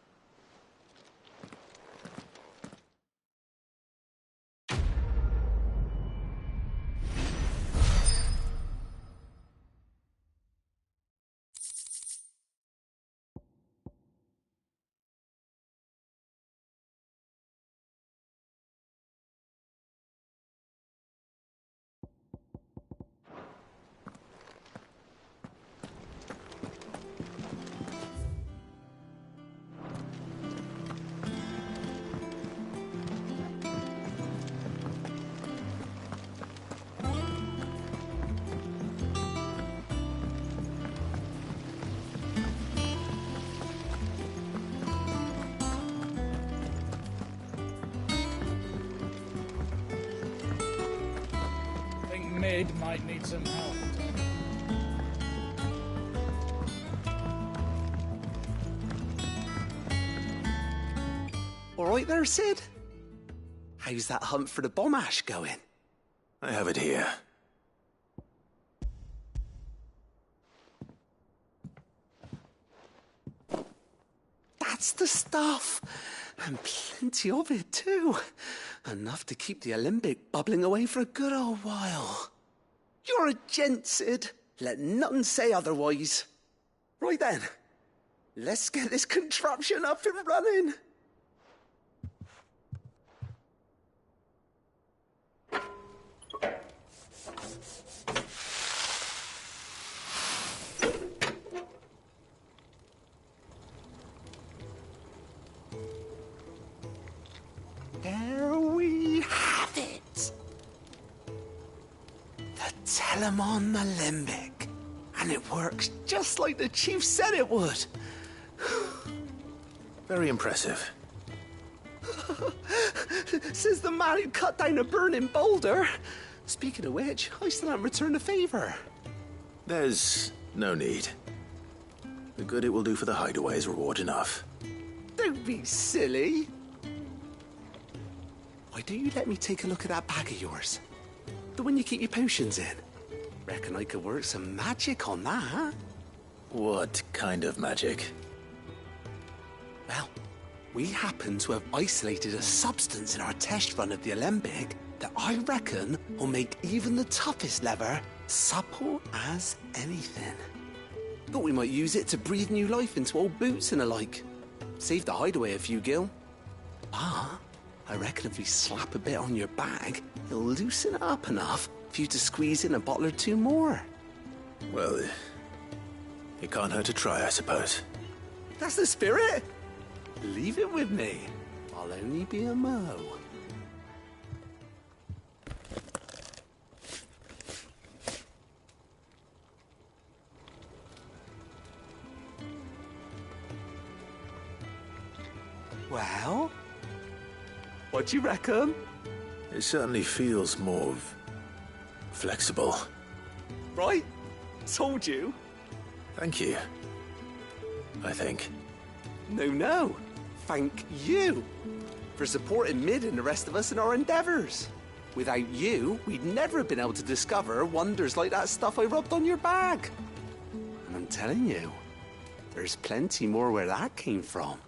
Mid might need some help. All right there, Sid? How's that hunt for the bomb ash going? I have it here. That's the stuff. And plenty of it, too. Enough to keep the alembic bubbling away for a good old while. You're a gent, Sid. Let nothing say otherwise. Right then, let's get this contraption up and running. There we have it. The Telemon Alembic. And it works just like the chief said it would. Very impressive. Says the man who cut down a burning boulder. Speaking of which, I still haven't returned the favor. There's no need. The good it will do for the hideaway is reward enough. Don't be silly. Why don't you let me take a look at that bag of yours? The one you keep your potions in. Reckon I could work some magic on that. What kind of magic? Well, we happen to have isolated a substance in our test run of the alembic that I reckon will make even the toughest leather supple as anything. Thought we might use it to breathe new life into old boots and the like. Save the hideaway a few gil. But I reckon if we slap a bit on your bag, it'll loosen it up enough for you to squeeze in a bottle or two more. Well, it can't hurt to try, I suppose. That's the spirit. Leave it with me. I'll only be a mo. Well, what do you reckon? It certainly feels more flexible. Right? Told you. Thank you. I think. No. Thank you for supporting Mid and the rest of us in our endeavors. Without you, we'd never have been able to discover wonders like that stuff I rubbed on your bag. And I'm telling you, there's plenty more where that came from.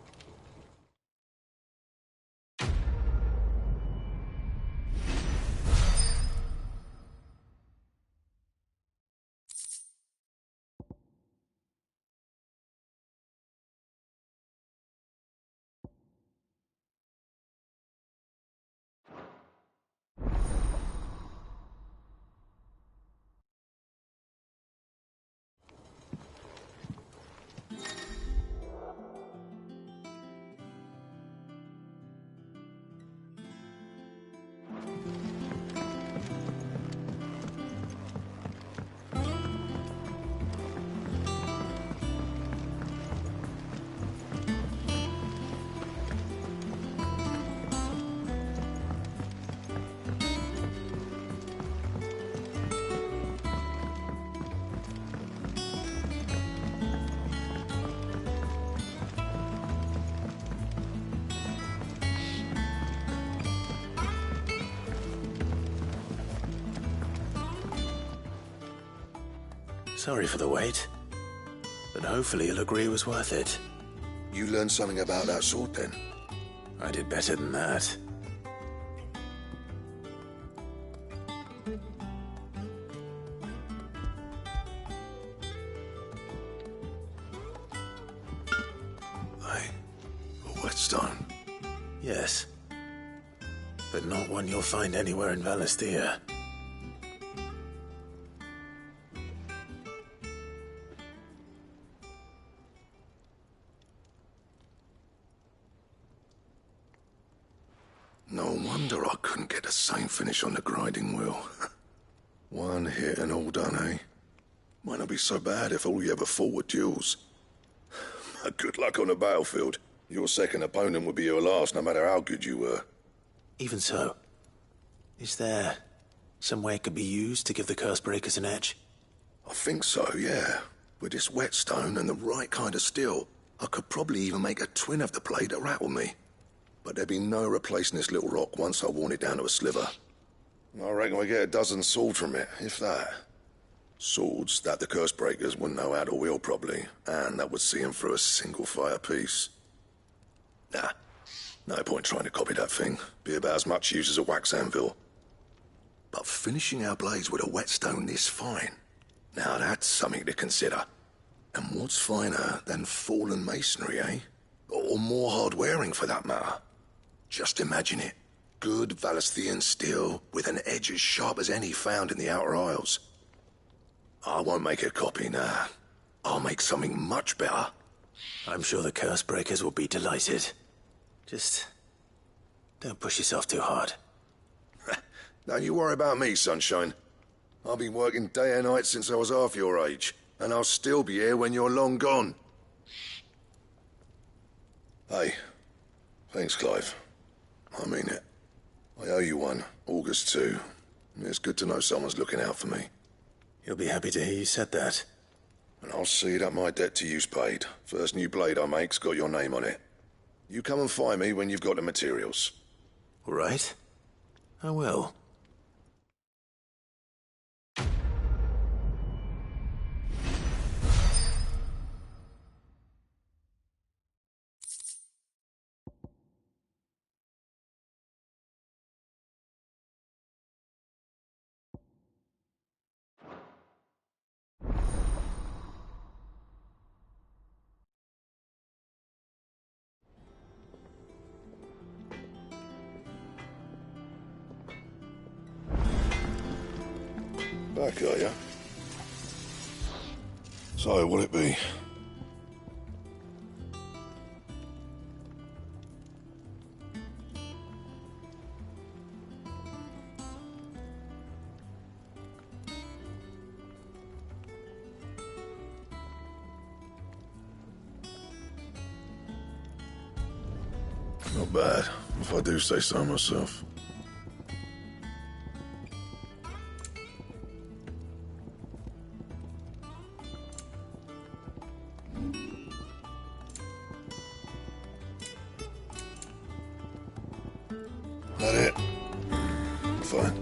Sorry for the wait, but hopefully you'll agree it was worth it. You learned something about that sword, then? I did better than that. A whetstone? Yes, but not one you'll find anywhere in Valestia. No wonder I couldn't get the same finish on the grinding wheel. One hit and all done, eh? Might not be so bad if all you ever fought were duels. Good luck on the battlefield. Your second opponent would be your last, no matter how good you were. Even so, is there Some way it could be used to give the curse breakers an edge? I think so, yeah. With this whetstone and the right kind of steel, I could probably even make a twin of the blade that rattled me. But there'd be no replacing this little rock once I worn it down to a sliver. I reckon we get a dozen swords from it, if that. Swords that the curse breakers wouldn't know how to wield properly, and that would see them through a single fire piece. Nah, no point trying to copy that thing. Be about as much use as a wax anvil. But finishing our blades with a whetstone this fine, now that's something to consider. And what's finer than fallen masonry, eh? Or more hard-wearing, for that matter. Just imagine it. Good Valisthian steel with an edge as sharp as any found in the Outer Isles. I won't make a copy, nah. I'll make something much better. I'm sure the curse breakers will be delighted. Just don't push yourself too hard. Don't you worry about me, sunshine. I've been working day and night since I was half your age, and I'll still be here when you're long gone. Hey, thanks, Clive. I mean it. I owe you one, August too. It's good to know someone's looking out for me. You'll be happy to hear you said that. And I'll see that my debt to you's paid. First new blade I make's got your name on it. You come and find me when you've got the materials. All right. I will. Back, are you? So, what'll it be? Not bad, if I do say so myself. That it? Fine.